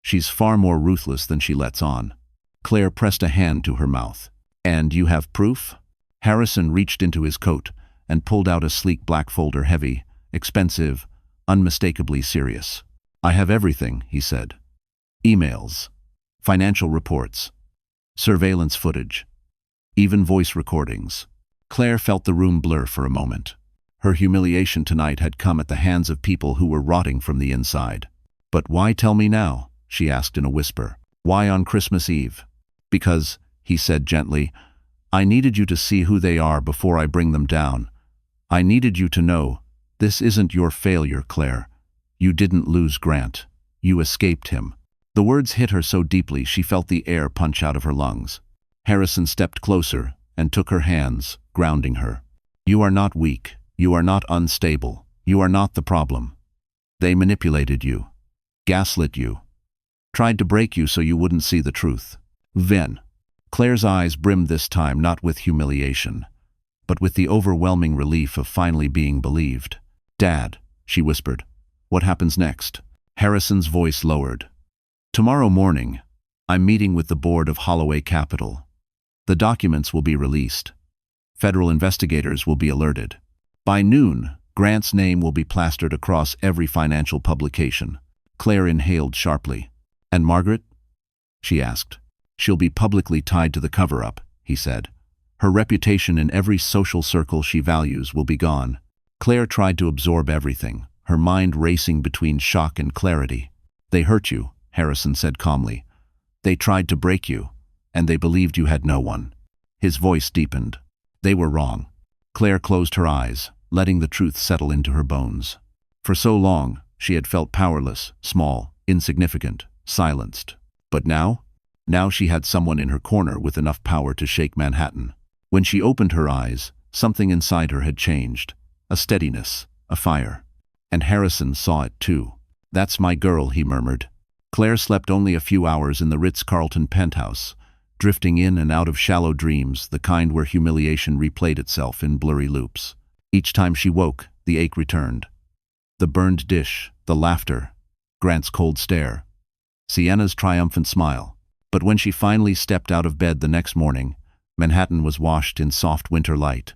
She's far more ruthless than she lets on. Claire pressed a hand to her mouth. And you have proof? Harrison reached into his coat and pulled out a sleek black folder, heavy, expensive, unmistakably serious. I have everything, he said. Emails. Financial reports. Surveillance footage. Even voice recordings. Claire felt the room blur for a moment. Her humiliation tonight had come at the hands of people who were rotting from the inside. But why tell me now? She asked in a whisper. Why on Christmas Eve? Because, he said gently, I needed you to see who they are before I bring them down. I needed you to know, this isn't your failure, Claire. You didn't lose Grant. You escaped him. The words hit her so deeply she felt the air punch out of her lungs. Harrison stepped closer and took her hands, grounding her. You are not weak. You are not unstable. You are not the problem. They manipulated you. Gaslit you. Tried to break you so you wouldn't see the truth. Then, Claire's eyes brimmed this time not with humiliation, but with the overwhelming relief of finally being believed. Dad, she whispered, what happens next? Harrison's voice lowered. Tomorrow morning, I'm meeting with the board of Holloway Capital. The documents will be released. Federal investigators will be alerted. By noon, Grant's name will be plastered across every financial publication. Claire inhaled sharply. And Margaret? She asked. She'll be publicly tied to the cover-up, he said. Her reputation in every social circle she values will be gone. Claire tried to absorb everything, her mind racing between shock and clarity. They hurt you, Harrison said calmly. They tried to break you, and they believed you had no one. His voice deepened. They were wrong. Claire closed her eyes, letting the truth settle into her bones. For so long, She had felt powerless, small, insignificant, silenced. But now? Now she had someone in her corner with enough power to shake Manhattan. When she opened her eyes, something inside her had changed. A steadiness, a fire. And Harrison saw it too. "That's my girl," he murmured. Claire slept only a few hours in the Ritz-Carlton penthouse, drifting in and out of shallow dreams, the kind where humiliation replayed itself in blurry loops. Each time she woke, the ache returned. The burned dish, the laughter, Grant's cold stare, Sienna's triumphant smile. But when she finally stepped out of bed the next morning, Manhattan was washed in soft winter light.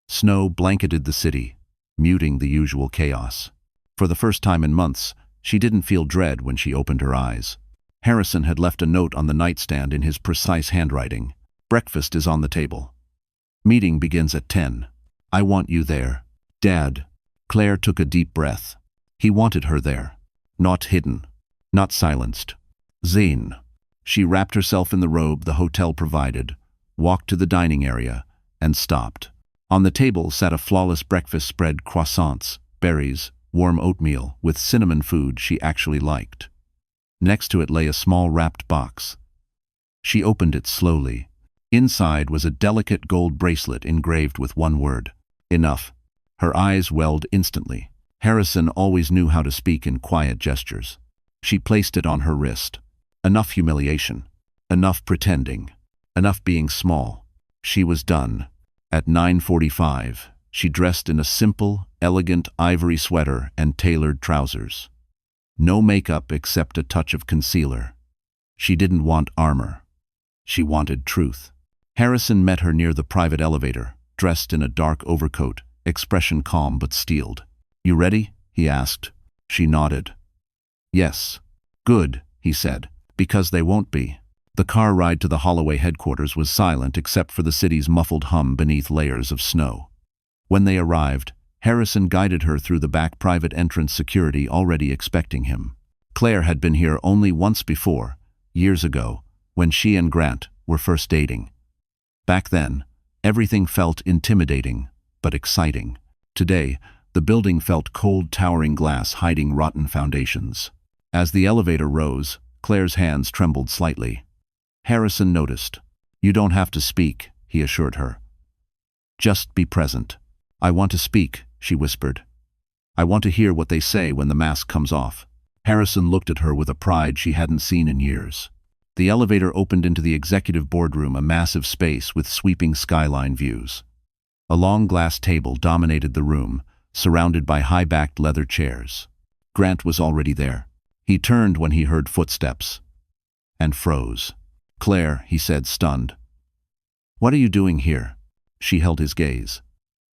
Snow blanketed the city, muting the usual chaos. For the first time in months, she didn't feel dread when she opened her eyes. Harrison had left a note on the nightstand in his precise handwriting. "Breakfast is on the table. Meeting begins at 10. I want you there. Dad." Claire took a deep breath. He wanted her there. Not hidden. Not silenced. Zane. She wrapped herself in the robe the hotel provided, walked to the dining area, and stopped. On the table sat a flawless breakfast spread: croissants, berries, warm oatmeal, with cinnamon food she actually liked. Next to it lay a small wrapped box. She opened it slowly. Inside was a delicate gold bracelet engraved with one word: enough. Her eyes welled instantly. Harrison always knew how to speak in quiet gestures. She placed it on her wrist. Enough humiliation. Enough pretending. Enough being small. She was done. At 9:45, she dressed in a simple, elegant ivory sweater and tailored trousers. No makeup except a touch of concealer. She didn't want armor. She wanted truth. Harrison met her near the private elevator, dressed in a dark overcoat, expression calm but steeled. "You ready?" he asked. She nodded. "Yes." "Good," he said, "because they won't be." The car ride to the Holloway headquarters was silent except for the city's muffled hum beneath layers of snow. When they arrived, Harrison guided her through the back private entrance, security already expecting him. Claire had been here only once before, years ago, when she and Grant were first dating. Back then, everything felt intimidating, but exciting. Today, the building felt cold, towering glass hiding rotten foundations. As the elevator rose, Claire's hands trembled slightly. Harrison noticed. "You don't have to speak," he assured her. "Just be present." "I want to speak," she whispered. "I want to hear what they say when the mask comes off." Harrison looked at her with a pride she hadn't seen in years. The elevator opened into the executive boardroom, a massive space with sweeping skyline views. A long glass table dominated the room, surrounded by high-backed leather chairs. Grant was already there. He turned when he heard footsteps. And froze. "Claire," he said, stunned. "What are you doing here?" She held his gaze.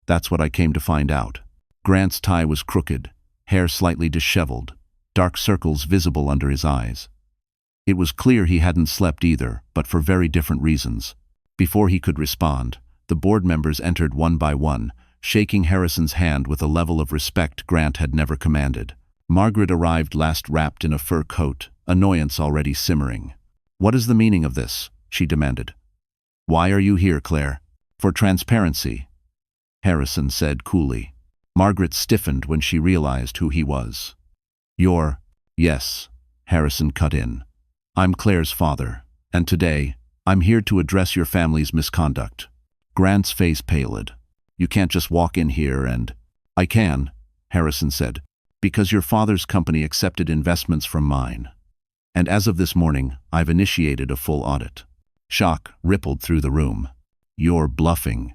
"That's what I came to find out." Grant's tie was crooked, hair slightly disheveled, dark circles visible under his eyes. It was clear he hadn't slept either, but for very different reasons. Before he could respond, the board members entered one by one, shaking Harrison's hand with a level of respect Grant had never commanded. Margaret arrived last, wrapped in a fur coat, annoyance already simmering. "What is the meaning of this?" she demanded. "Why are you here, Claire?" "For transparency," Harrison said coolly. Margaret stiffened when she realized who he was. "Yes," Harrison cut in. "I'm Claire's father, and today, I'm here to address your family's misconduct." Grant's face paled. "You can't just walk in here and—" "I can," Harrison said, "because your father's company accepted investments from mine. And as of this morning, I've initiated a full audit." Shock rippled through the room. "You're bluffing,"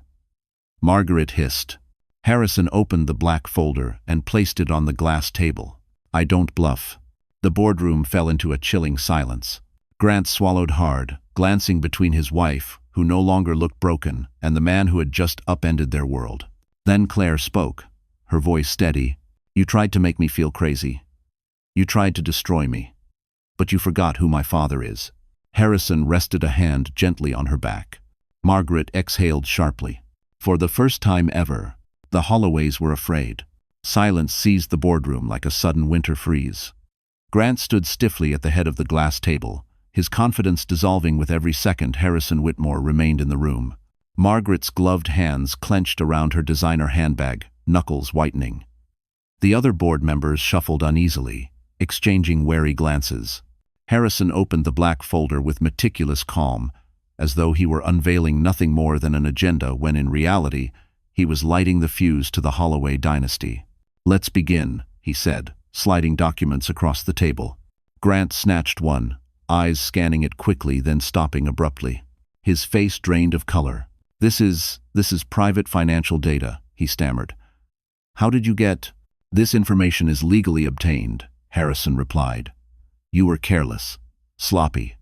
Margaret hissed. Harrison opened the black folder and placed it on the glass table. "I don't bluff." The boardroom fell into a chilling silence. Grant swallowed hard, glancing between his wife, who no longer looked broken, and the man who had just upended their world. Then Claire spoke, her voice steady. "You tried to make me feel crazy. You tried to destroy me. But you forgot who my father is." Harrison rested a hand gently on her back. Margaret exhaled sharply. For the first time ever, the Holloways were afraid. Silence seized the boardroom like a sudden winter freeze. Grant stood stiffly at the head of the glass table, his confidence dissolving with every second Harrison Whitmore remained in the room. Margaret's gloved hands clenched around her designer handbag, knuckles whitening. The other board members shuffled uneasily, exchanging wary glances. Harrison opened the black folder with meticulous calm, as though he were unveiling nothing more than an agenda when in reality, he was lighting the fuse to the Holloway dynasty. "Let's begin," he said, sliding documents across the table. Grant snatched one, eyes scanning it quickly, then stopping abruptly. His face drained of color. This is private financial data," he stammered. "How did you get—" "This information is legally obtained," Harrison replied. "You were careless, sloppy,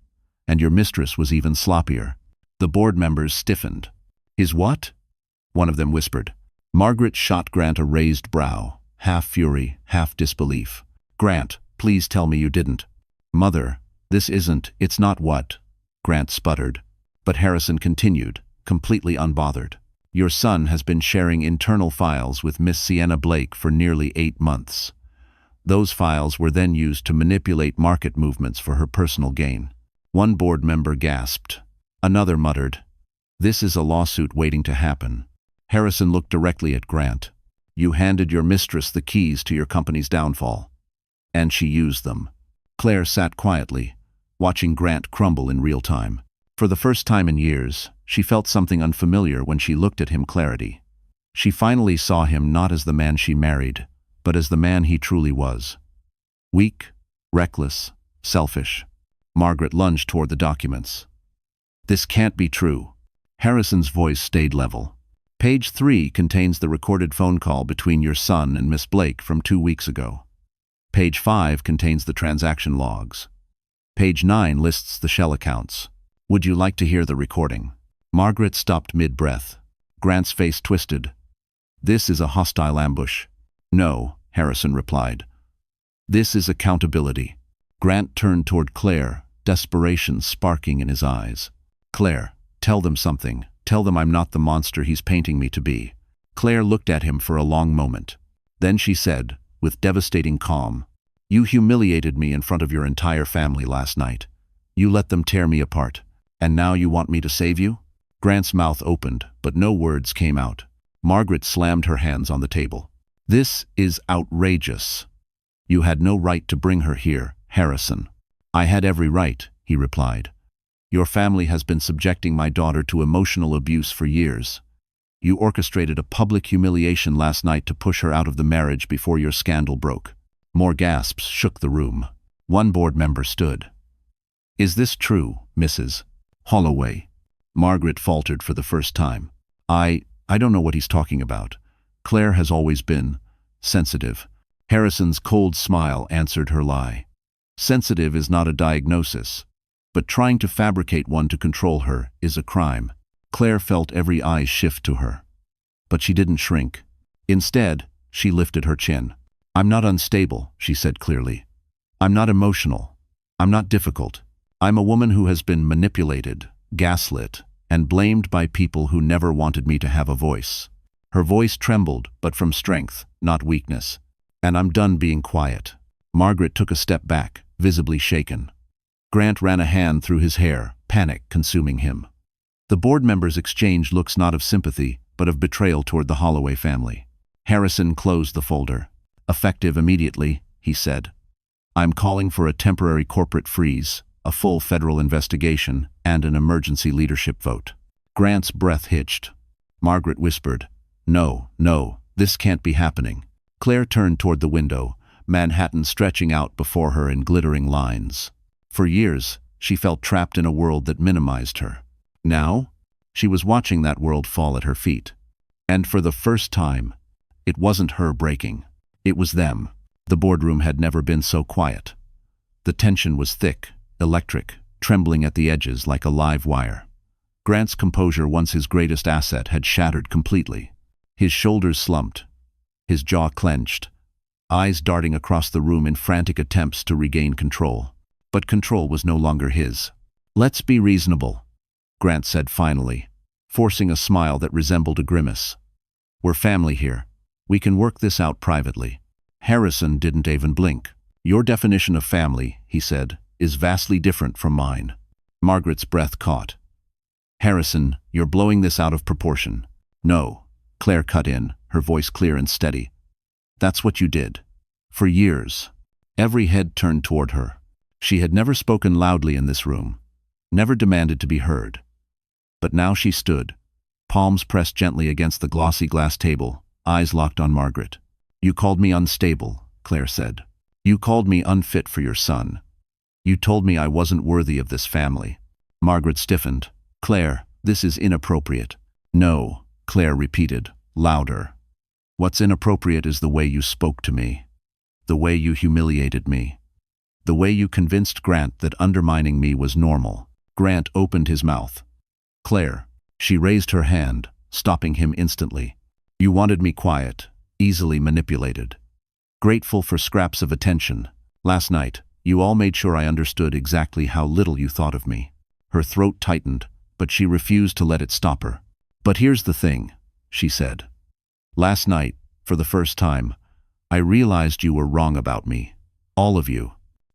and your mistress was even sloppier." The board members stiffened. "His what?" one of them whispered. Margaret shot Grant a raised brow, half fury, half disbelief. "Grant, please tell me you didn't." "Mother, it's not what," Grant sputtered. But Harrison continued, completely unbothered. "Your son has been sharing internal files with Miss Sienna Blake for nearly 8 months. Those files were then used to manipulate market movements for her personal gain." One board member gasped. Another muttered, "This is a lawsuit waiting to happen." Harrison looked directly at Grant. "You handed your mistress the keys to your company's downfall. And she used them." Claire sat quietly, watching Grant crumble in real time. For the first time in years, she felt something unfamiliar when she looked at him. Clarity. She finally saw him not as the man she married, but as the man he truly was. Weak, reckless, selfish. Margaret lunged toward the documents. "This can't be true." Harrison's voice stayed level. "Page 3 contains the recorded phone call between your son and Miss Blake from 2 weeks ago. Page 5 contains the transaction logs. Page 9 lists the shell accounts. Would you like to hear the recording?" Margaret stopped mid-breath. Grant's face twisted. "This is a hostile ambush." "No," Harrison replied. "This is accountability." Grant turned toward Claire, desperation sparking in his eyes. "Claire, tell them something. Tell them I'm not the monster he's painting me to be." Claire looked at him for a long moment. Then she said, with devastating calm, "You humiliated me in front of your entire family last night. You let them tear me apart. And now you want me to save you?" Grant's mouth opened, but no words came out. Margaret slammed her hands on the table. "This is outrageous. You had no right to bring her here, Harrison." "I had every right," he replied. "Your family has been subjecting my daughter to emotional abuse for years. You orchestrated a public humiliation last night to push her out of the marriage before your scandal broke." More gasps shook the room. One board member stood. "Is this true, Mrs. Holloway?" Margaret faltered for the first time. I don't know what he's talking about. Claire has always been sensitive." Harrison's cold smile answered her lie. "Sensitive is not a diagnosis, but trying to fabricate one to control her is a crime." Claire felt every eye shift to her. But she didn't shrink. Instead, she lifted her chin. "I'm not unstable," she said clearly. "I'm not emotional. I'm not difficult. I'm a woman who has been manipulated, gaslit, and blamed by people who never wanted me to have a voice." Her voice trembled, but from strength, not weakness. "And I'm done being quiet." Margaret took a step back, visibly shaken. Grant ran a hand through his hair, panic consuming him. The board members exchanged looks not of sympathy, but of betrayal toward the Holloway family. Harrison closed the folder. "Effective immediately," he said. "I'm calling for a temporary corporate freeze, a full federal investigation, and an emergency leadership vote." Grant's breath hitched. Margaret whispered, No, this can't be happening." Claire turned toward the window, Manhattan stretching out before her in glittering lines. For years, she felt trapped in a world that minimized her. Now, she was watching that world fall at her feet. And for the first time, it wasn't her breaking. It was them. The boardroom had never been so quiet. The tension was thick, electric, trembling at the edges like a live wire. Grant's composure, once his greatest asset, had shattered completely. His shoulders slumped, his jaw clenched, eyes darting across the room in frantic attempts to regain control. But control was no longer his. "Let's be reasonable," Grant said finally, forcing a smile that resembled a grimace. "We're family here. We can work this out privately." Harrison didn't even blink. "Your definition of family," he said, "is vastly different from mine." Margaret's breath caught. "Harrison, you're blowing this out of proportion." "No," Claire cut in, her voice clear and steady. That's what you did. For years. Every head turned toward her. She had never spoken loudly in this room, never demanded to be heard. But now she stood, palms pressed gently against the glossy glass table, eyes locked on Margaret. You called me unstable, Claire said. You called me unfit for your son. You told me I wasn't worthy of this family. Margaret stiffened. Claire, this is inappropriate. No, Claire repeated, louder. What's inappropriate is the way you spoke to me. The way you humiliated me. The way you convinced Grant that undermining me was normal. Grant opened his mouth. Claire, she raised her hand, stopping him instantly. You wanted me quiet, easily manipulated. Grateful for scraps of attention. Last night, you all made sure I understood exactly how little you thought of me. Her throat tightened, but she refused to let it stop her. But here's the thing, she said. Last night, for the first time, I realized you were wrong about me. All of you.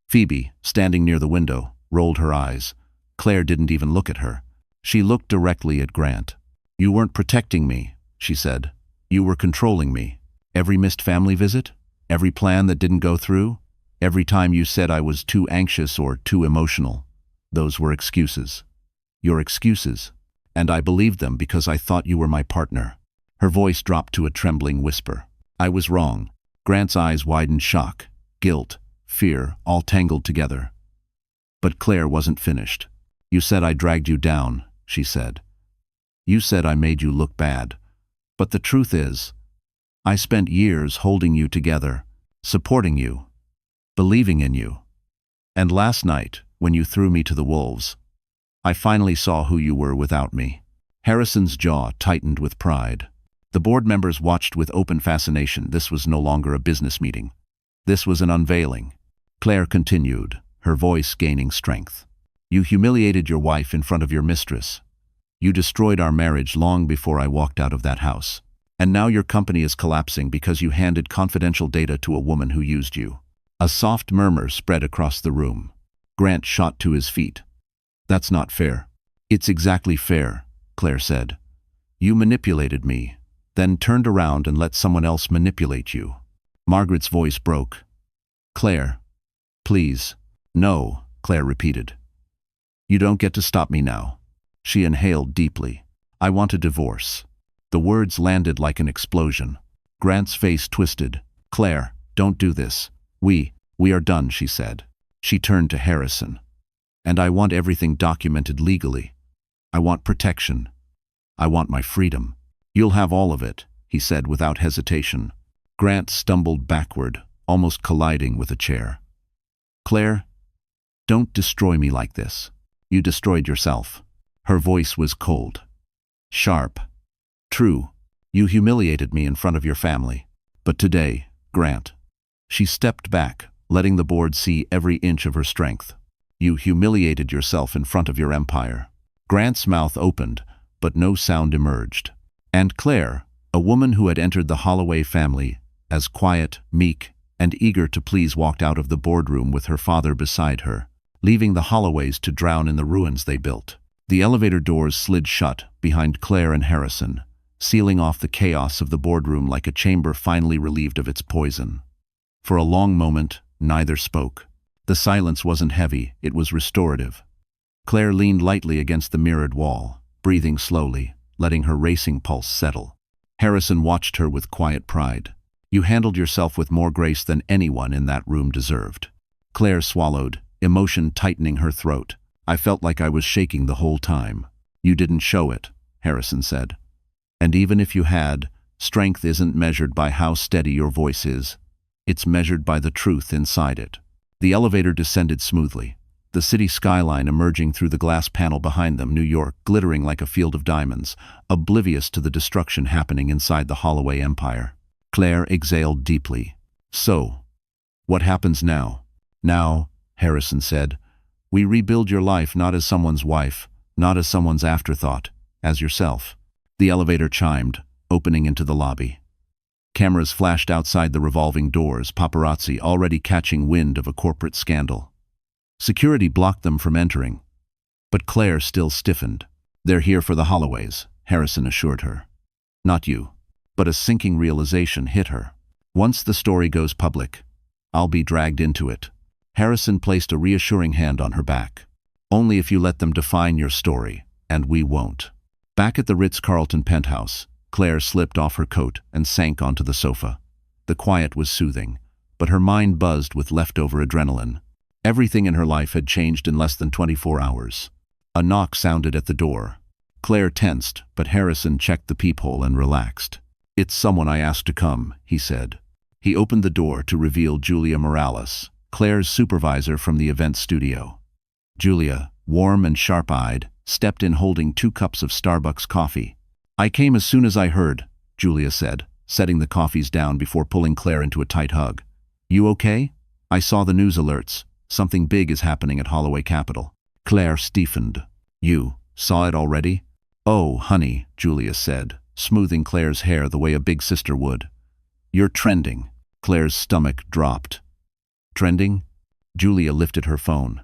Phoebe, standing near the window, rolled her eyes. Claire didn't even look at her. She looked directly at Grant. You weren't protecting me, she said. You were controlling me. Every missed family visit? Every plan that didn't go through? Every time you said I was too anxious or too emotional? Those were excuses. Your excuses. And I believed them because I thought you were my partner. Her voice dropped to a trembling whisper. I was wrong. Grant's eyes widened shock, guilt, fear, all tangled together. But Claire wasn't finished. You said I dragged you down, she said. You said I made you look bad. But the truth is, I spent years holding you together, supporting you, believing in you. And last night, when you threw me to the wolves, I finally saw who you were without me. Harrison's jaw tightened with pride. The board members watched with open fascination. This was no longer a business meeting. This was an unveiling. Claire continued, her voice gaining strength. You humiliated your wife in front of your mistress. You destroyed our marriage long before I walked out of that house. And now your company is collapsing because you handed confidential data to a woman who used you. A soft murmur spread across the room. Grant shot to his feet. That's not fair. It's exactly fair, Claire said. You manipulated me, then turned around and let someone else manipulate you. Margaret's voice broke. Claire, please. No, Claire repeated. You don't get to stop me now. She inhaled deeply. I want a divorce. The words landed like an explosion. Grant's face twisted. Claire, don't do this. We are done, she said. She turned to Harrison. And I want everything documented legally. I want protection. I want my freedom. You'll have all of it, he said without hesitation. Grant stumbled backward, almost colliding with a chair. Claire, don't destroy me like this. You destroyed yourself. Her voice was cold. Sharp. True, you humiliated me in front of your family. But today, Grant. She stepped back, letting the board see every inch of her strength. You humiliated yourself in front of your empire. Grant's mouth opened, but no sound emerged. And Claire, a woman who had entered the Holloway family, as quiet, meek, and eager to please, walked out of the boardroom with her father beside her, leaving the Holloways to drown in the ruins they built. The elevator doors slid shut behind Claire and Harrison, sealing off the chaos of the boardroom like a chamber finally relieved of its poison. For a long moment, neither spoke. The silence wasn't heavy, it was restorative. Claire leaned lightly against the mirrored wall, breathing slowly, letting her racing pulse settle. Harrison watched her with quiet pride. You handled yourself with more grace than anyone in that room deserved. Claire swallowed, emotion tightening her throat. I felt like I was shaking the whole time. You didn't show it, Harrison said. And even if you had, strength isn't measured by how steady your voice is. It's measured by the truth inside it. The elevator descended smoothly, the city skyline emerging through the glass panel behind them, New York glittering like a field of diamonds, oblivious to the destruction happening inside the Holloway empire. Claire exhaled deeply. So, what happens now? Now, Harrison said, we rebuild your life not as someone's wife, not as someone's afterthought, as yourself. The elevator chimed, opening into the lobby. Cameras flashed outside the revolving doors, paparazzi already catching wind of a corporate scandal. Security blocked them from entering. But Claire still stiffened. They're here for the Holloways, Harrison assured her. Not you. But a sinking realization hit her. Once the story goes public, I'll be dragged into it. Harrison placed a reassuring hand on her back. Only if you let them define your story, and we won't. Back at the Ritz-Carlton penthouse, Claire slipped off her coat and sank onto the sofa. The quiet was soothing, but her mind buzzed with leftover adrenaline. Everything in her life had changed in less than 24 hours. A knock sounded at the door. Claire tensed, but Harrison checked the peephole and relaxed. "It's someone I asked to come," he said. He opened the door to reveal Julia Morales, Claire's supervisor from the event studio. Julia, warm and sharp-eyed, stepped in holding 2 cups of Starbucks coffee. "I came as soon as I heard," Julia said, setting the coffees down before pulling Claire into a tight hug. "You okay? I saw the news alerts. Something big is happening at Holloway Capital." Claire stiffened. "You saw it already?" "Oh, honey," Julia said, smoothing Claire's hair the way a big sister would. "You're trending." Claire's stomach dropped. "Trending?" Julia lifted her phone.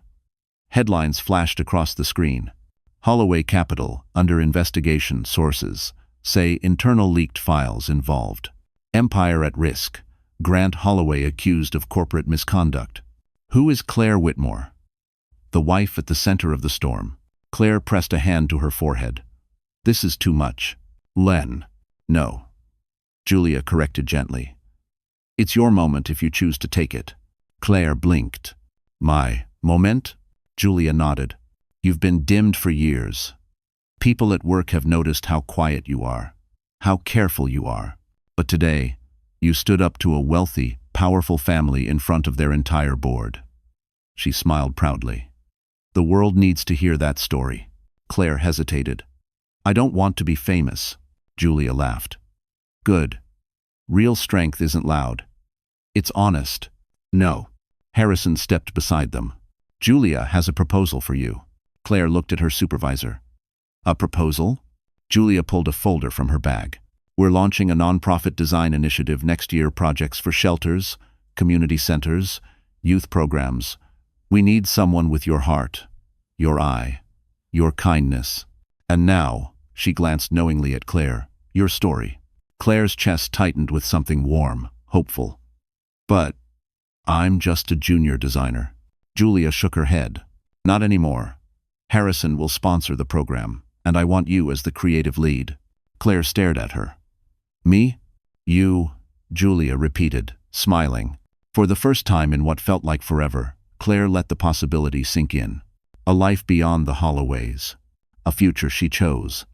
Headlines flashed across the screen. Holloway Capital, under investigation, sources say internal leaked files involved. Empire at risk. Grant Holloway accused of corporate misconduct. Who is Claire Whitmore? The wife at the center of the storm. Claire pressed a hand to her forehead. "This is too much." "Len." "No." Julia corrected gently. "It's your moment if you choose to take it." Claire blinked. "My moment?" Julia nodded. "You've been dimmed for years. People at work have noticed how quiet you are, how careful you are. But today, you stood up to a wealthy, powerful family in front of their entire board." She smiled proudly. "The world needs to hear that story." Claire hesitated. "I don't want to be famous." Julia laughed. "Good. Real strength isn't loud. It's honest." "No." Harrison stepped beside them. "Julia has a proposal for you." Claire looked at her supervisor. "A proposal?" Julia pulled a folder from her bag. "We're launching a nonprofit design initiative next year, projects for shelters, community centers, youth programs. We need someone with your heart, your eye, your kindness. And now," she glanced knowingly at Claire, "your story." Claire's chest tightened with something warm, hopeful. "But I'm just a junior designer." Julia shook her head. "Not anymore. Harrison will sponsor the program, and I want you as the creative lead." Claire stared at her. "Me?" "You," Julia repeated, smiling. For the first time in what felt like forever, Claire let the possibility sink in. A life beyond the Holloways. A future she chose.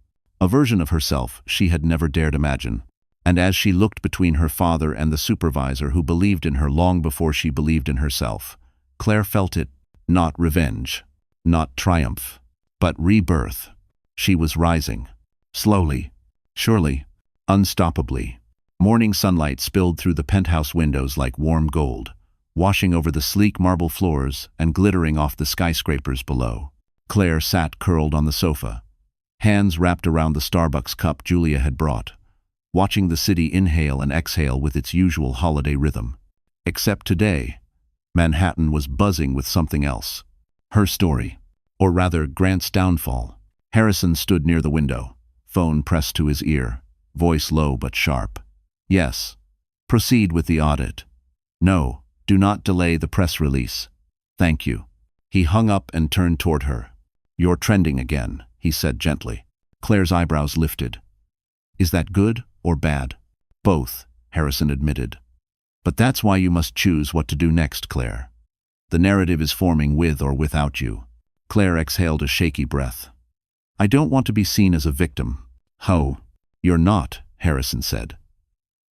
A version of herself she had never dared imagine. And as she looked between her father and the supervisor who believed in her long before she believed in herself, Claire felt it, not revenge, not triumph, but rebirth. She was rising. Slowly, surely, unstoppably. Morning sunlight spilled through the penthouse windows like warm gold, washing over the sleek marble floors and glittering off the skyscrapers below. Claire sat curled on the sofa, hands wrapped around the Starbucks cup Julia had brought, watching the city inhale and exhale with its usual holiday rhythm. Except today, Manhattan was buzzing with something else. Her story, or rather Grant's downfall. Harrison stood near the window, phone pressed to his ear, voice low but sharp. "Yes. Proceed with the audit. No, do not delay the press release. Thank you." He hung up and turned toward her. "You're trending again," he said gently. Claire's eyebrows lifted. "Is that good or bad?" "Both," Harrison admitted. "But that's why you must choose what to do next, Claire. The narrative is forming with or without you." Claire exhaled a shaky breath. "I don't want to be seen as a victim." "Oh, you're not," Harrison said.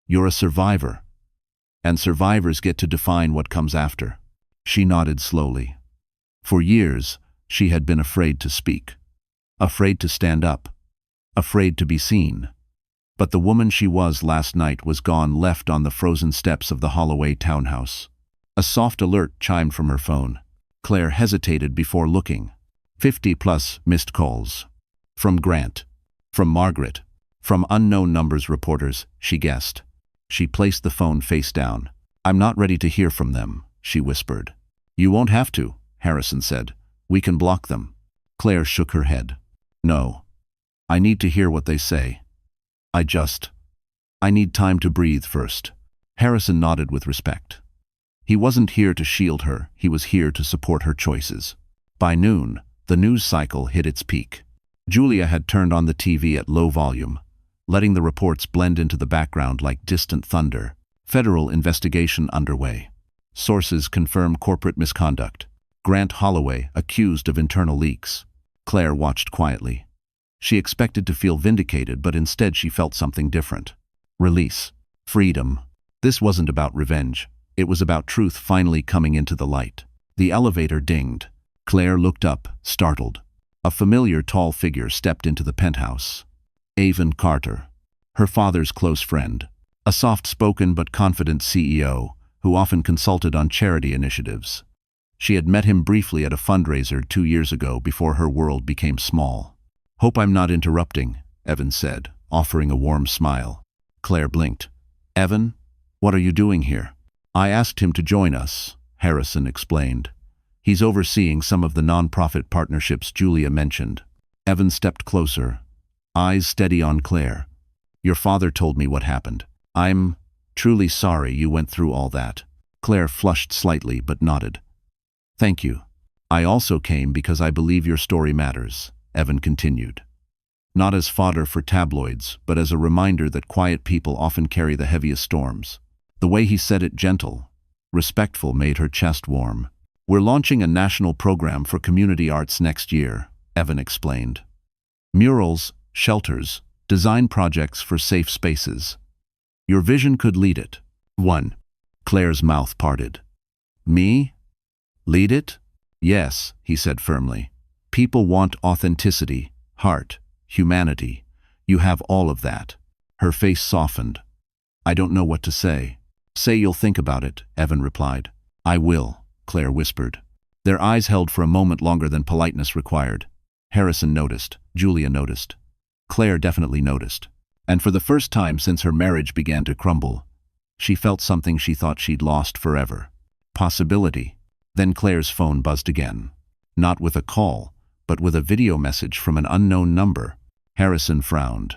"You're a survivor. And survivors get to define what comes after." She nodded slowly. For years, she had been afraid to speak. Afraid to stand up. Afraid to be seen. But the woman she was last night was gone, left on the frozen steps of the Holloway townhouse. A soft alert chimed from her phone. Claire hesitated before looking. 50+ missed calls. From Grant. From Margaret. From unknown numbers, reporters, she guessed. She placed the phone face down. "I'm not ready to hear from them," she whispered. "You won't have to," Harrison said. "We can block them." Claire shook her head. "No. I need to hear what they say. I need time to breathe first." Harrison nodded with respect. He wasn't here to shield her, he was here to support her choices. By noon, the news cycle hit its peak. Julia had turned on the TV at low volume, letting the reports blend into the background like distant thunder. Federal investigation underway. Sources confirm corporate misconduct. Grant Holloway accused of internal leaks. Claire watched quietly. She expected to feel vindicated, but instead she felt something different. Release. Freedom. This wasn't about revenge. It was about truth finally coming into the light. The elevator dinged. Claire looked up, startled. A familiar tall figure stepped into the penthouse. Avon Carter, her father's close friend. A soft-spoken but confident CEO who often consulted on charity initiatives. She had met him briefly at a fundraiser 2 years ago before her world became small. "Hope I'm not interrupting," Evan said, offering a warm smile. Claire blinked. "Evan, what are you doing here?" "I asked him to join us," Harrison explained. "He's overseeing some of the non-profit partnerships Julia mentioned." Evan stepped closer, eyes steady on Claire. "Your father told me what happened. I'm truly sorry you went through all that." Claire flushed slightly but nodded. "Thank you. I also came because I believe your story matters," Evan continued. "Not as fodder for tabloids, but as a reminder that quiet people often carry the heaviest storms." The way he said it, gentle, respectful, made her chest warm. "We're launching a national program for community arts next year," Evan explained. "Murals, shelters, design projects for safe spaces. Your vision could lead it." 1. Claire's mouth parted. "Me? Lead it?" "Yes," he said firmly. "People want authenticity, heart, humanity. You have all of that." Her face softened. "I don't know what to say." "Say you'll think about it," Evan replied. "I will," Claire whispered. Their eyes held for a moment longer than politeness required. Harrison noticed. Julia noticed. Claire definitely noticed. And for the first time since her marriage began to crumble, she felt something she thought she'd lost forever. Possibility. Then Claire's phone buzzed again. Not with a call, but with a video message from an unknown number. Harrison frowned.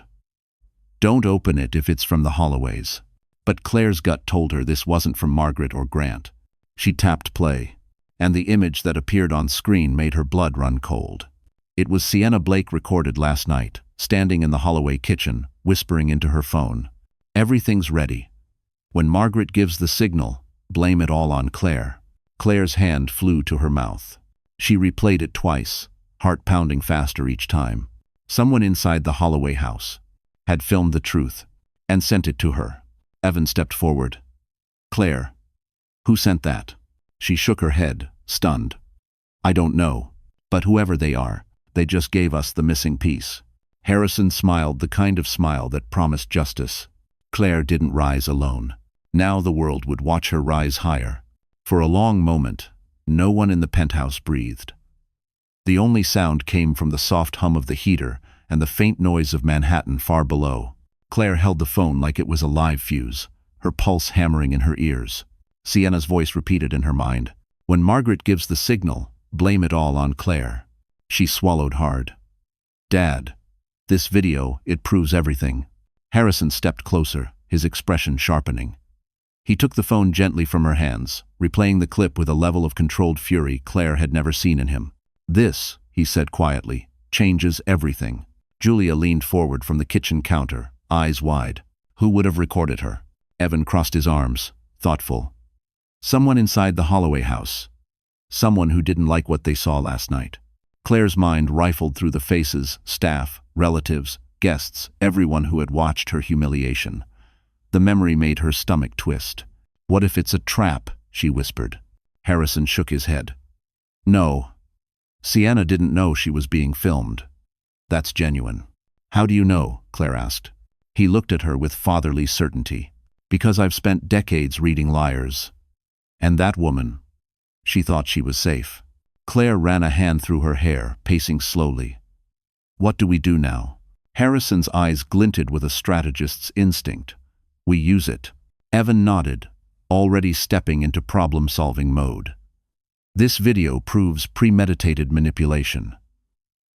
"Don't open it if it's from the Holloways." But Claire's gut told her this wasn't from Margaret or Grant. She tapped play, and the image that appeared on screen made her blood run cold. It was Sienna Blake, recorded last night, standing in the Holloway kitchen, whispering into her phone. "Everything's ready. When Margaret gives the signal, blame it all on Claire." Claire's hand flew to her mouth. She replayed it twice, heart pounding faster each time. Someone inside the Holloway house had filmed the truth and sent it to her. Evan stepped forward. "Claire, who sent that?" She shook her head, stunned. "I don't know, but whoever they are, they just gave us the missing piece." Harrison smiled, the kind of smile that promised justice. Claire didn't rise alone. Now the world would watch her rise higher. For a long moment, no one in the penthouse breathed. The only sound came from the soft hum of the heater and the faint noise of Manhattan far below. Claire held the phone like it was a live fuse, her pulse hammering in her ears. Sienna's voice repeated in her mind. "When Margaret gives the signal, blame it all on Claire." She swallowed hard. "Dad, this video, it proves everything." Harrison stepped closer, his expression sharpening. He took the phone gently from her hands, replaying the clip with a level of controlled fury Claire had never seen in him. "This," he said quietly, "changes everything." Julia leaned forward from the kitchen counter, eyes wide. Who would have recorded her? Evan crossed his arms, thoughtful. Someone inside the Holloway house. Someone who didn't like what they saw last night. Claire's mind rifled through the faces, staff, relatives, guests, everyone who had watched her humiliation. The memory made her stomach twist. "What if it's a trap?" she whispered. Harrison shook his head. "No. Sienna didn't know she was being filmed. That's genuine." "How do you know?" Claire asked. He looked at her with fatherly certainty. "Because I've spent decades reading liars. And that woman, she thought she was safe." Claire ran a hand through her hair, pacing slowly. "What do we do now?" Harrison's eyes glinted with a strategist's instinct. "We use it." Evan nodded, already stepping into problem-solving mode. "This video proves premeditated manipulation.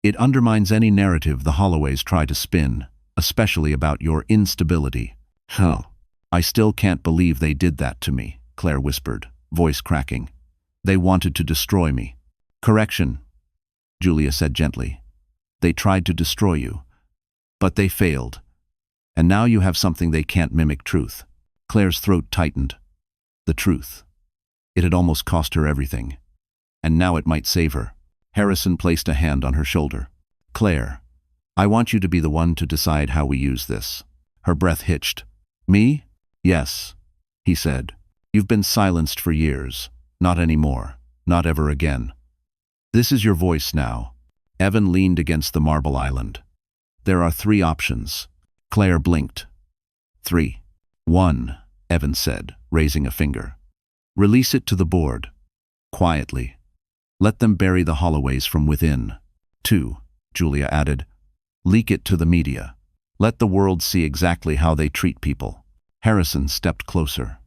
It undermines any narrative the Holloways try to spin, especially about your instability." "Huh. I still can't believe they did that to me, Claire whispered, voice cracking. They wanted to destroy me. Correction, Julia said gently. They tried to destroy you. But they failed. And now you have something they can't mimic: truth. Claire's throat tightened. The truth. It had almost cost her everything. And now it might save her. Harrison placed a hand on her shoulder. Claire, I want you to be the one to decide how we use this. Her breath hitched. Me? Yes, he said. You've been silenced for years. Not anymore. Not ever again. This is your voice now. Evan leaned against the marble island. There are 3 options. Claire blinked. 3. 1, Evan said, raising a finger. Release it to the board. Quietly. Let them bury the Holloways from within. 2, Julia added. Leak it to the media. Let the world see exactly how they treat people. Harrison stepped closer.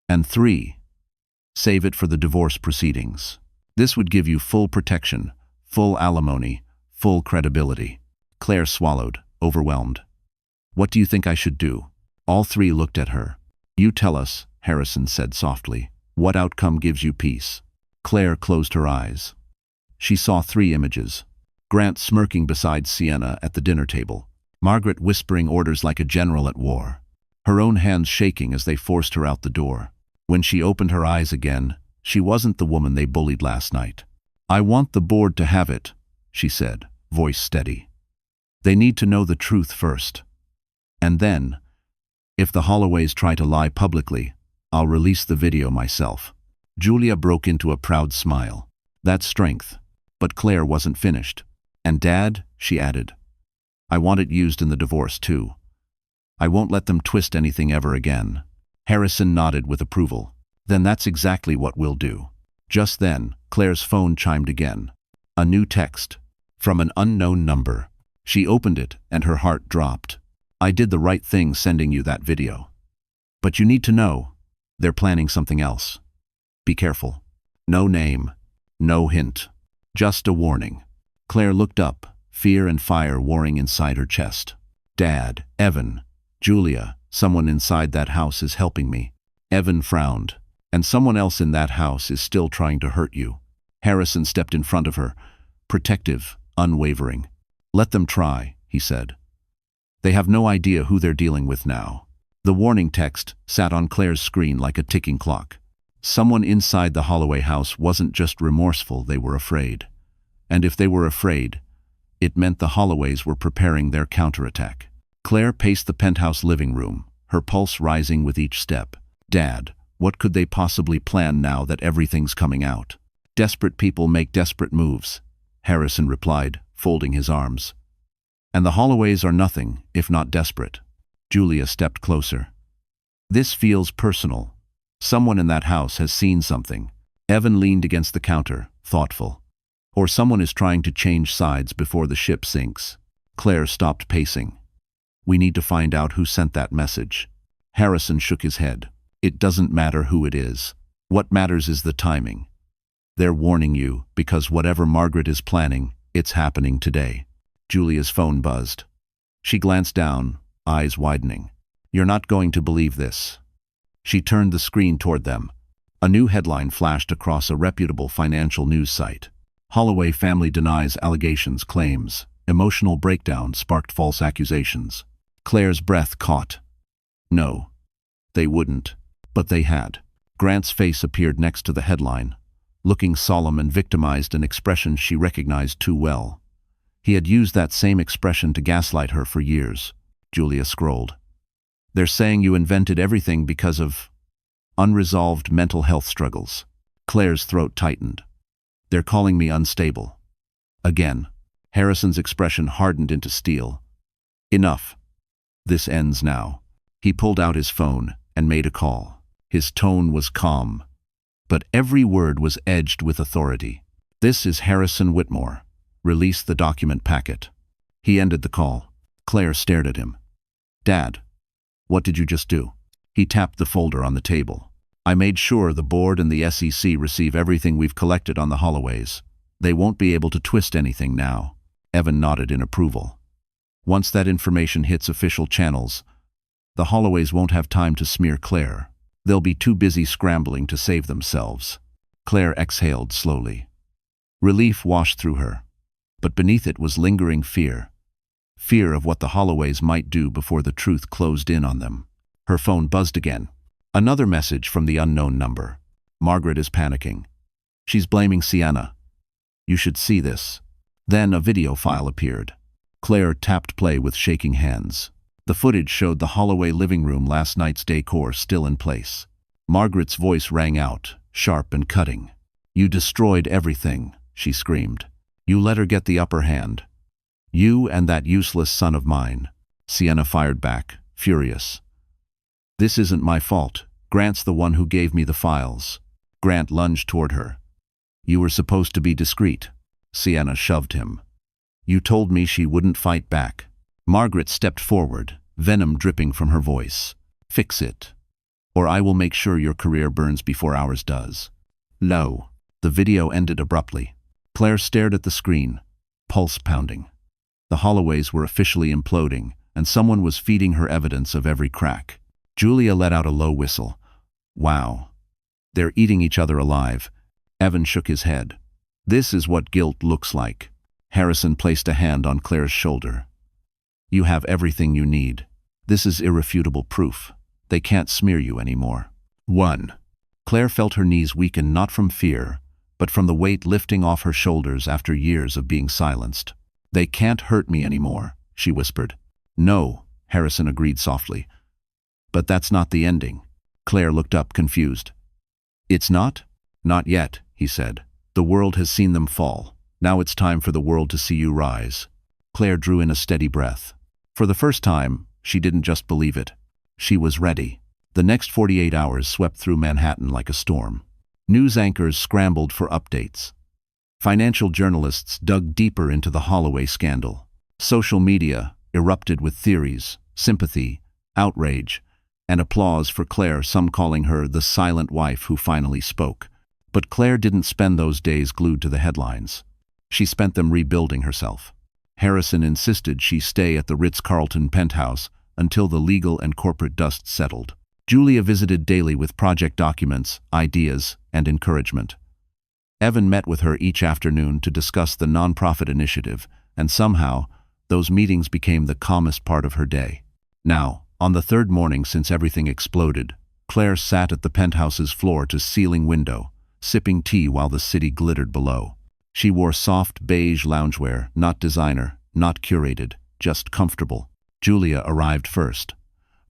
And 3, save it for the divorce proceedings. This would give you full protection, full alimony, full credibility. Claire swallowed, overwhelmed. What do you think I should do? All 3 looked at her. You tell us, Harrison said softly. What outcome gives you peace? Claire closed her eyes. She saw 3 images. Grant smirking beside Sienna at the dinner table. Margaret whispering orders like a general at war. Her own hands shaking as they forced her out the door. When she opened her eyes again, she wasn't the woman they bullied last night. I want the board to have it, she said, voice steady. They need to know the truth first. And then, if the Holloways try to lie publicly, I'll release the video myself. Julia broke into a proud smile. That's strength. But Claire wasn't finished. And Dad, she added, I want it used in the divorce too. I won't let them twist anything ever again. Harrison nodded with approval. Then that's exactly what we'll do. Just then, Claire's phone chimed again. A new text. From an unknown number. She opened it, and her heart dropped. I did the right thing sending you that video. But you need to know, they're planning something else. Be careful. No name. No hint. Just a warning. Claire looked up, fear and fire warring inside her chest. Dad, Evan, Julia, someone inside that house is helping me. Evan frowned. And someone else in that house is still trying to hurt you. Harrison stepped in front of her, protective, unwavering. Let them try, he said. They have no idea who they're dealing with now. The warning text sat on Claire's screen like a ticking clock. Someone inside the Holloway house wasn't just remorseful, they were afraid. And if they were afraid, it meant the Holloways were preparing their counterattack. Claire paced the penthouse living room, her pulse rising with each step. Dad, what could they possibly plan now that everything's coming out? Desperate people make desperate moves, Harrison replied, folding his arms. And the Holloways are nothing, if not desperate. Julia stepped closer. This feels personal. Someone in that house has seen something. Evan leaned against the counter, thoughtful. Or someone is trying to change sides before the ship sinks. Claire stopped pacing. We need to find out who sent that message. Harrison shook his head. It doesn't matter who it is. What matters is the timing. They're warning you because whatever Margaret is planning, it's happening today. Julia's phone buzzed. She glanced down, eyes widening. You're not going to believe this. She turned the screen toward them. A new headline flashed across a reputable financial news site. Holloway family denies allegations, claims. Emotional breakdown sparked false accusations. Claire's breath caught. No, they wouldn't. But they had. Grant's face appeared next to the headline, looking solemn and victimized, an expression she recognized too well. He had used that same expression to gaslight her for years. Julia scrolled. They're saying you invented everything because of unresolved mental health struggles. Claire's throat tightened. They're calling me unstable. Again. Harrison's expression hardened into steel. Enough. This ends now. He pulled out his phone and made a call. His tone was calm, but every word was edged with authority. This is Harrison Whitmore. Release the document packet. He ended the call. Claire stared at him. Dad, what did you just do? He tapped the folder on the table. I made sure the board and the SEC receive everything we've collected on the Holloways. They won't be able to twist anything now. Evan nodded in approval. Once that information hits official channels, The Holloways won't have time to smear Claire. They'll be too busy scrambling to save themselves. Claire exhaled slowly. Relief washed through her, but beneath it was lingering fear. Fear of what the Holloways might do before the truth closed in on them. Her phone buzzed again. Another message from the unknown number. Margaret is panicking. She's blaming Sienna. You should see this. Then a video file appeared. Claire tapped play with shaking hands. The footage showed the Holloway living room last night's decor still in place. Margaret's voice rang out, sharp and cutting. You destroyed everything, she screamed. You let her get the upper hand. You and that useless son of mine. Sienna fired back, furious. This isn't my fault. Grant's the one who gave me the files. Grant lunged toward her. You were supposed to be discreet. Sienna shoved him. You told me she wouldn't fight back. Margaret stepped forward, venom dripping from her voice. Fix it, or I will make sure your career burns before ours does. No. The video ended abruptly. Claire stared at the screen, pulse pounding. The Holloways were officially imploding, and someone was feeding her evidence of every crack. Julia let out a low whistle. Wow. They're eating each other alive. Evan shook his head. This is what guilt looks like. Harrison placed a hand on Claire's shoulder. You have everything you need. This is irrefutable proof. They can't smear you anymore. 1. Claire felt her knees weaken not from fear, but from the weight lifting off her shoulders after years of being silenced. They can't hurt me anymore, she whispered. No, Harrison agreed softly. But that's not the ending. Claire looked up, confused. It's not? Not yet, he said. The world has seen them fall. Now it's time for the world to see you rise. Claire drew in a steady breath. For the first time, she didn't just believe it. She was ready. The next 48 hours swept through Manhattan like a storm. News anchors scrambled for updates. Financial journalists dug deeper into the Holloway scandal. Social media erupted with theories, sympathy, outrage, and applause for Claire, some calling her the silent wife who finally spoke. But Claire didn't spend those days glued to the headlines. She spent them rebuilding herself. Harrison insisted she stay at the Ritz-Carlton penthouse until the legal and corporate dust settled. Julia visited daily with project documents, ideas, and encouragement. Evan met with her each afternoon to discuss the nonprofit initiative, and somehow, those meetings became the calmest part of her day. Now, on the third morning since everything exploded, Claire sat at the penthouse's floor-to-ceiling window, sipping tea while the city glittered below. She wore soft beige loungewear, not designer, not curated, just comfortable. Julia arrived first,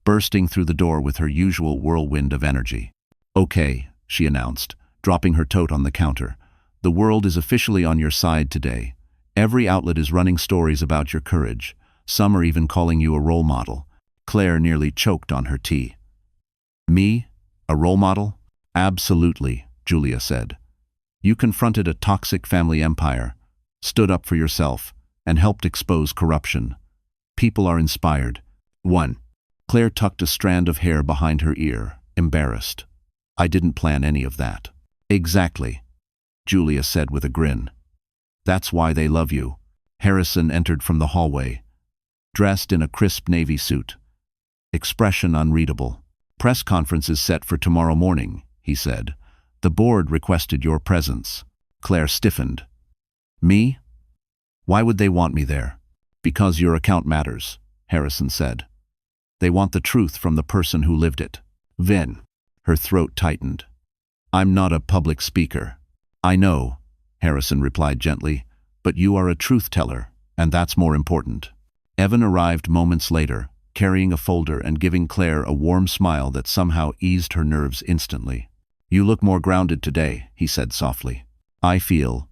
bursting through the door with her usual whirlwind of energy. Okay, she announced, dropping her tote on the counter. The world is officially on your side today. Every outlet is running stories about your courage. Some are even calling you a role model. Claire nearly choked on her tea. Me? A role model? Absolutely, Julia said. You confronted a toxic family empire, stood up for yourself, and helped expose corruption. People are inspired. 1. Claire tucked a strand of hair behind her ear, embarrassed. I didn't plan any of that. Exactly, Julia said with a grin. That's why they love you. Harrison entered from the hallway, dressed in a crisp navy suit. Expression unreadable. Press conference is set for tomorrow morning, he said. The board requested your presence. Claire stiffened. Me? Why would they want me there? Because your account matters, Harrison said. They want the truth from the person who lived it. Vin. Her throat tightened. I'm not a public speaker. I know, Harrison replied gently, but you are a truth teller, and that's more important. Evan arrived moments later, carrying a folder and giving Claire a warm smile that somehow eased her nerves instantly. You look more grounded today, he said softly. I feel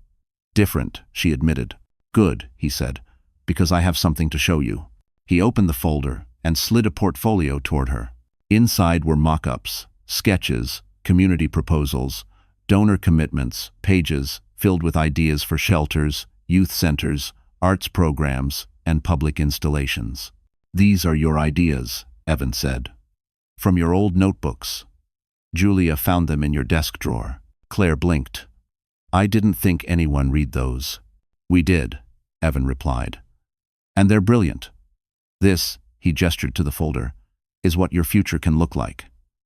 different, she admitted. Good, he said, because I have something to show you. He opened the folder and slid a portfolio toward her. Inside were mock-ups, sketches, community proposals, donor commitments, pages filled with ideas for shelters, youth centers, arts programs, and public installations. These are your ideas, Evan said. From your old notebooks. Julia found them in your desk drawer. Claire blinked. I didn't think anyone read those. We did, Evan replied. And they're brilliant. This, he gestured to the folder, is what your future can look like.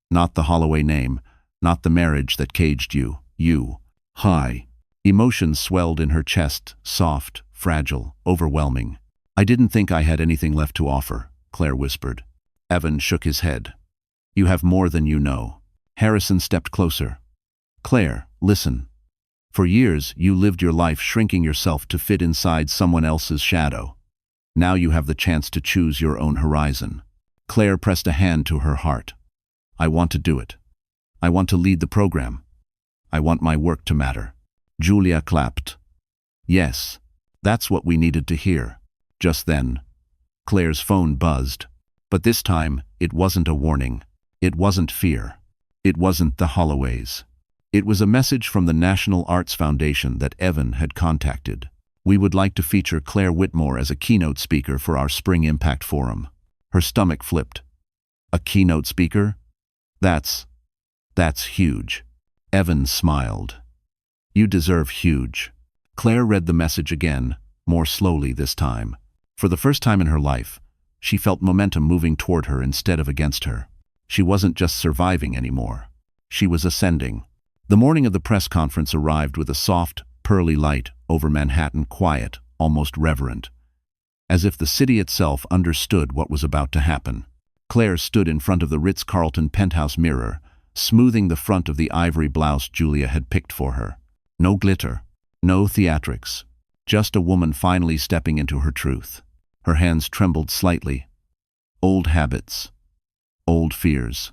Not the Holloway name, not the marriage that caged you. You. High. Emotions swelled in her chest, soft, fragile, overwhelming. I didn't think I had anything left to offer, Claire whispered. Evan shook his head. You have more than you know. Harrison stepped closer. Claire, listen. For years, you lived your life shrinking yourself to fit inside someone else's shadow. Now you have the chance to choose your own horizon. Claire pressed a hand to her heart. I want to do it. I want to lead the program. I want my work to matter. Julia clapped. Yes, that's what we needed to hear. Just then, Claire's phone buzzed. But this time, it wasn't a warning. It wasn't fear. It wasn't the Holloways. It was a message from the National Arts Foundation that Evan had contacted. We would like to feature Claire Whitmore as a keynote speaker for our Spring Impact Forum. Her stomach flipped. A keynote speaker? That's huge. Evan smiled. You deserve huge. Claire read the message again, more slowly this time. For the first time in her life, she felt momentum moving toward her instead of against her. She wasn't just surviving anymore. She was ascending. The morning of the press conference arrived with a soft, pearly light over Manhattan, quiet, almost reverent. As if the city itself understood what was about to happen. Claire stood in front of the Ritz-Carlton penthouse mirror, smoothing the front of the ivory blouse Julia had picked for her. No glitter, no theatrics, just a woman finally stepping into her truth. Her hands trembled slightly. Old habits, old fears.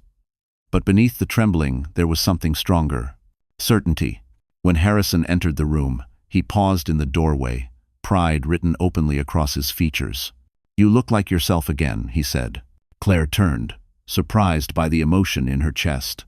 But beneath the trembling, there was something stronger. Certainty. When Harrison entered the room, he paused in the doorway, pride written openly across his features. You look like yourself again, he said. Claire turned, surprised by the emotion in her chest.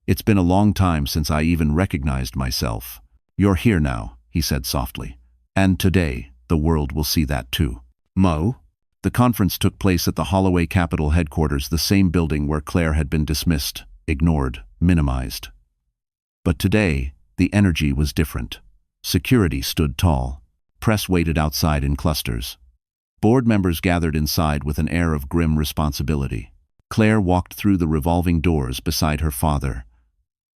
It's been a long time since I even recognized myself. You're here now, he said softly. And today, the world will see that too. Mo? The conference took place at the Holloway Capital headquarters, the same building where Claire had been dismissed, ignored, minimized. But today, the energy was different. Security stood tall. Press waited outside in clusters. Board members gathered inside with an air of grim responsibility. Claire walked through the revolving doors beside her father.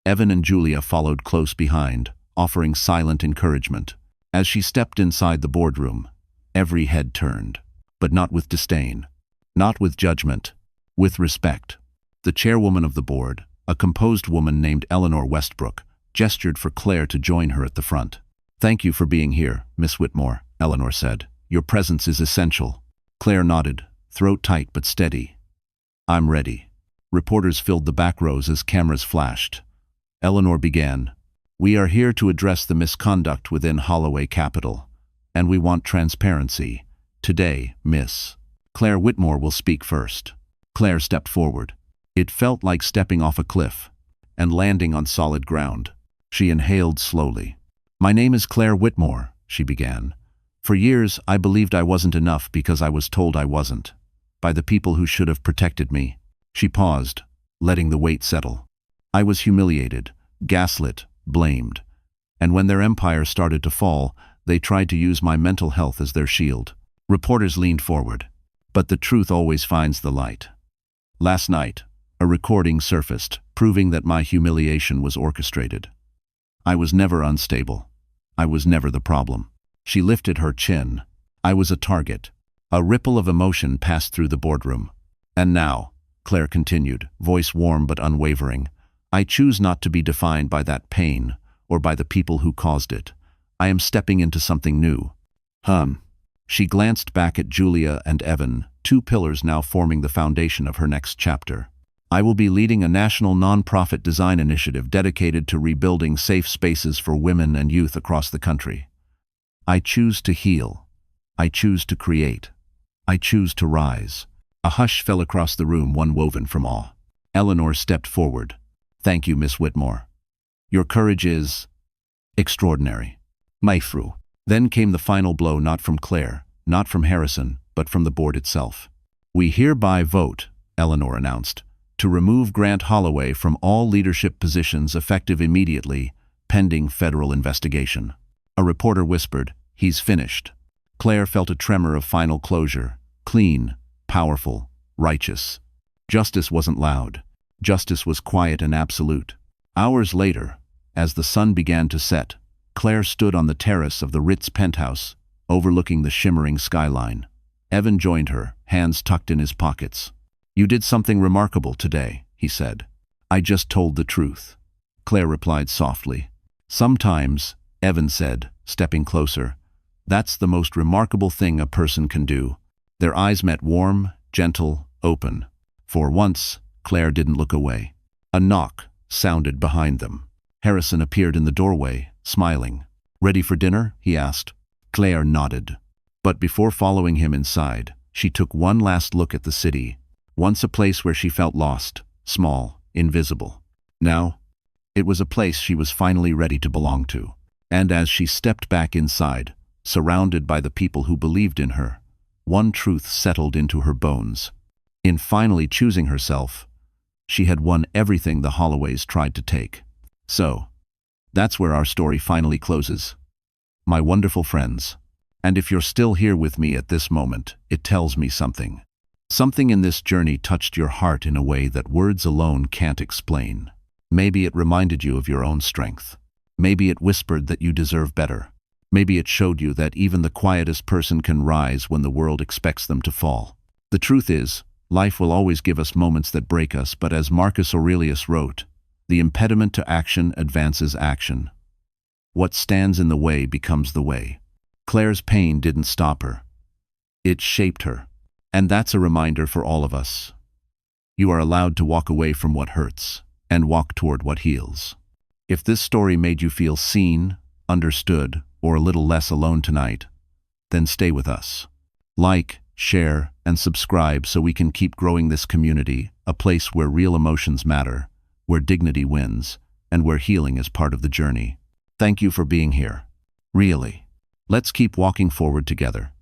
Evan and Julia followed close behind, offering silent encouragement. As she stepped inside the boardroom, every head turned, but not with disdain, not with judgment, with respect. The chairwoman of the board, a composed woman named Eleanor Westbrook, gestured for Claire to join her at the front. Thank you for being here, Miss Whitmore, Eleanor said. Your presence is essential. Claire nodded, throat tight but steady. I'm ready. Reporters filled the back rows as cameras flashed. Eleanor began. We are here to address the misconduct within Holloway Capital, and we want transparency. Today, Miss Claire Whitmore will speak first. Claire stepped forward. It felt like stepping off a cliff and landing on solid ground. She inhaled slowly. My name is Claire Whitmore, she began. For years, I believed I wasn't enough because I was told I wasn't, by the people who should have protected me. She paused, letting the weight settle. I was humiliated, gaslit, blamed. And when their empire started to fall, they tried to use my mental health as their shield. Reporters leaned forward. But the truth always finds the light. Last night, a recording surfaced, proving that my humiliation was orchestrated. I was never unstable. I was never the problem. She lifted her chin. I was a target. A ripple of emotion passed through the boardroom. And now, Claire continued, voice warm but unwavering, I choose not to be defined by that pain or by the people who caused it. I am stepping into something new. She glanced back at Julia and Evan, two pillars now forming the foundation of her next chapter. I will be leading a national nonprofit design initiative dedicated to rebuilding safe spaces for women and youth across the country. I choose to heal. I choose to create. I choose to rise. A hush fell across the room, one woven from awe. Eleanor stepped forward. Thank you, Miss Whitmore. Your courage is extraordinary. Maifru. Then came the final blow, not from Claire, not from Harrison, but from the board itself. We hereby vote, Eleanor announced, to remove Grant Holloway from all leadership positions effective immediately, pending federal investigation. A reporter whispered, he's finished. Claire felt a tremor of final closure, clean, powerful, righteous. Justice wasn't loud. Justice was quiet and absolute. Hours later, as the sun began to set, Claire stood on the terrace of the Ritz penthouse, overlooking the shimmering skyline. Evan joined her, hands tucked in his pockets. "You did something remarkable today," he said. "I just told the truth," Claire replied softly. "Sometimes," Evan said, stepping closer, "that's the most remarkable thing a person can do." Their eyes met, warm, gentle, open. For once, Claire didn't look away. A knock sounded behind them. Harrison appeared in the doorway, smiling. "Ready for dinner?" he asked. Claire nodded. But before following him inside, she took one last look at the city, once a place where she felt lost, small, invisible. Now, it was a place she was finally ready to belong to. And as she stepped back inside, surrounded by the people who believed in her, one truth settled into her bones. In finally choosing herself, she had won everything the Holloways tried to take. So, that's where our story finally closes. My wonderful friends. And if you're still here with me at this moment, it tells me something. Something in this journey touched your heart in a way that words alone can't explain. Maybe it reminded you of your own strength. Maybe it whispered that you deserve better. Maybe it showed you that even the quietest person can rise when the world expects them to fall. The truth is, life will always give us moments that break us, but as Marcus Aurelius wrote, the impediment to action advances action. What stands in the way becomes the way. Claire's pain didn't stop her. It shaped her. And that's a reminder for all of us. You are allowed to walk away from what hurts and walk toward what heals. If this story made you feel seen, understood, or a little less alone tonight, then stay with us. Like, share, and subscribe so we can keep growing this community, a place where real emotions matter, where dignity wins, and where healing is part of the journey. Thank you for being here. Really. Let's keep walking forward together.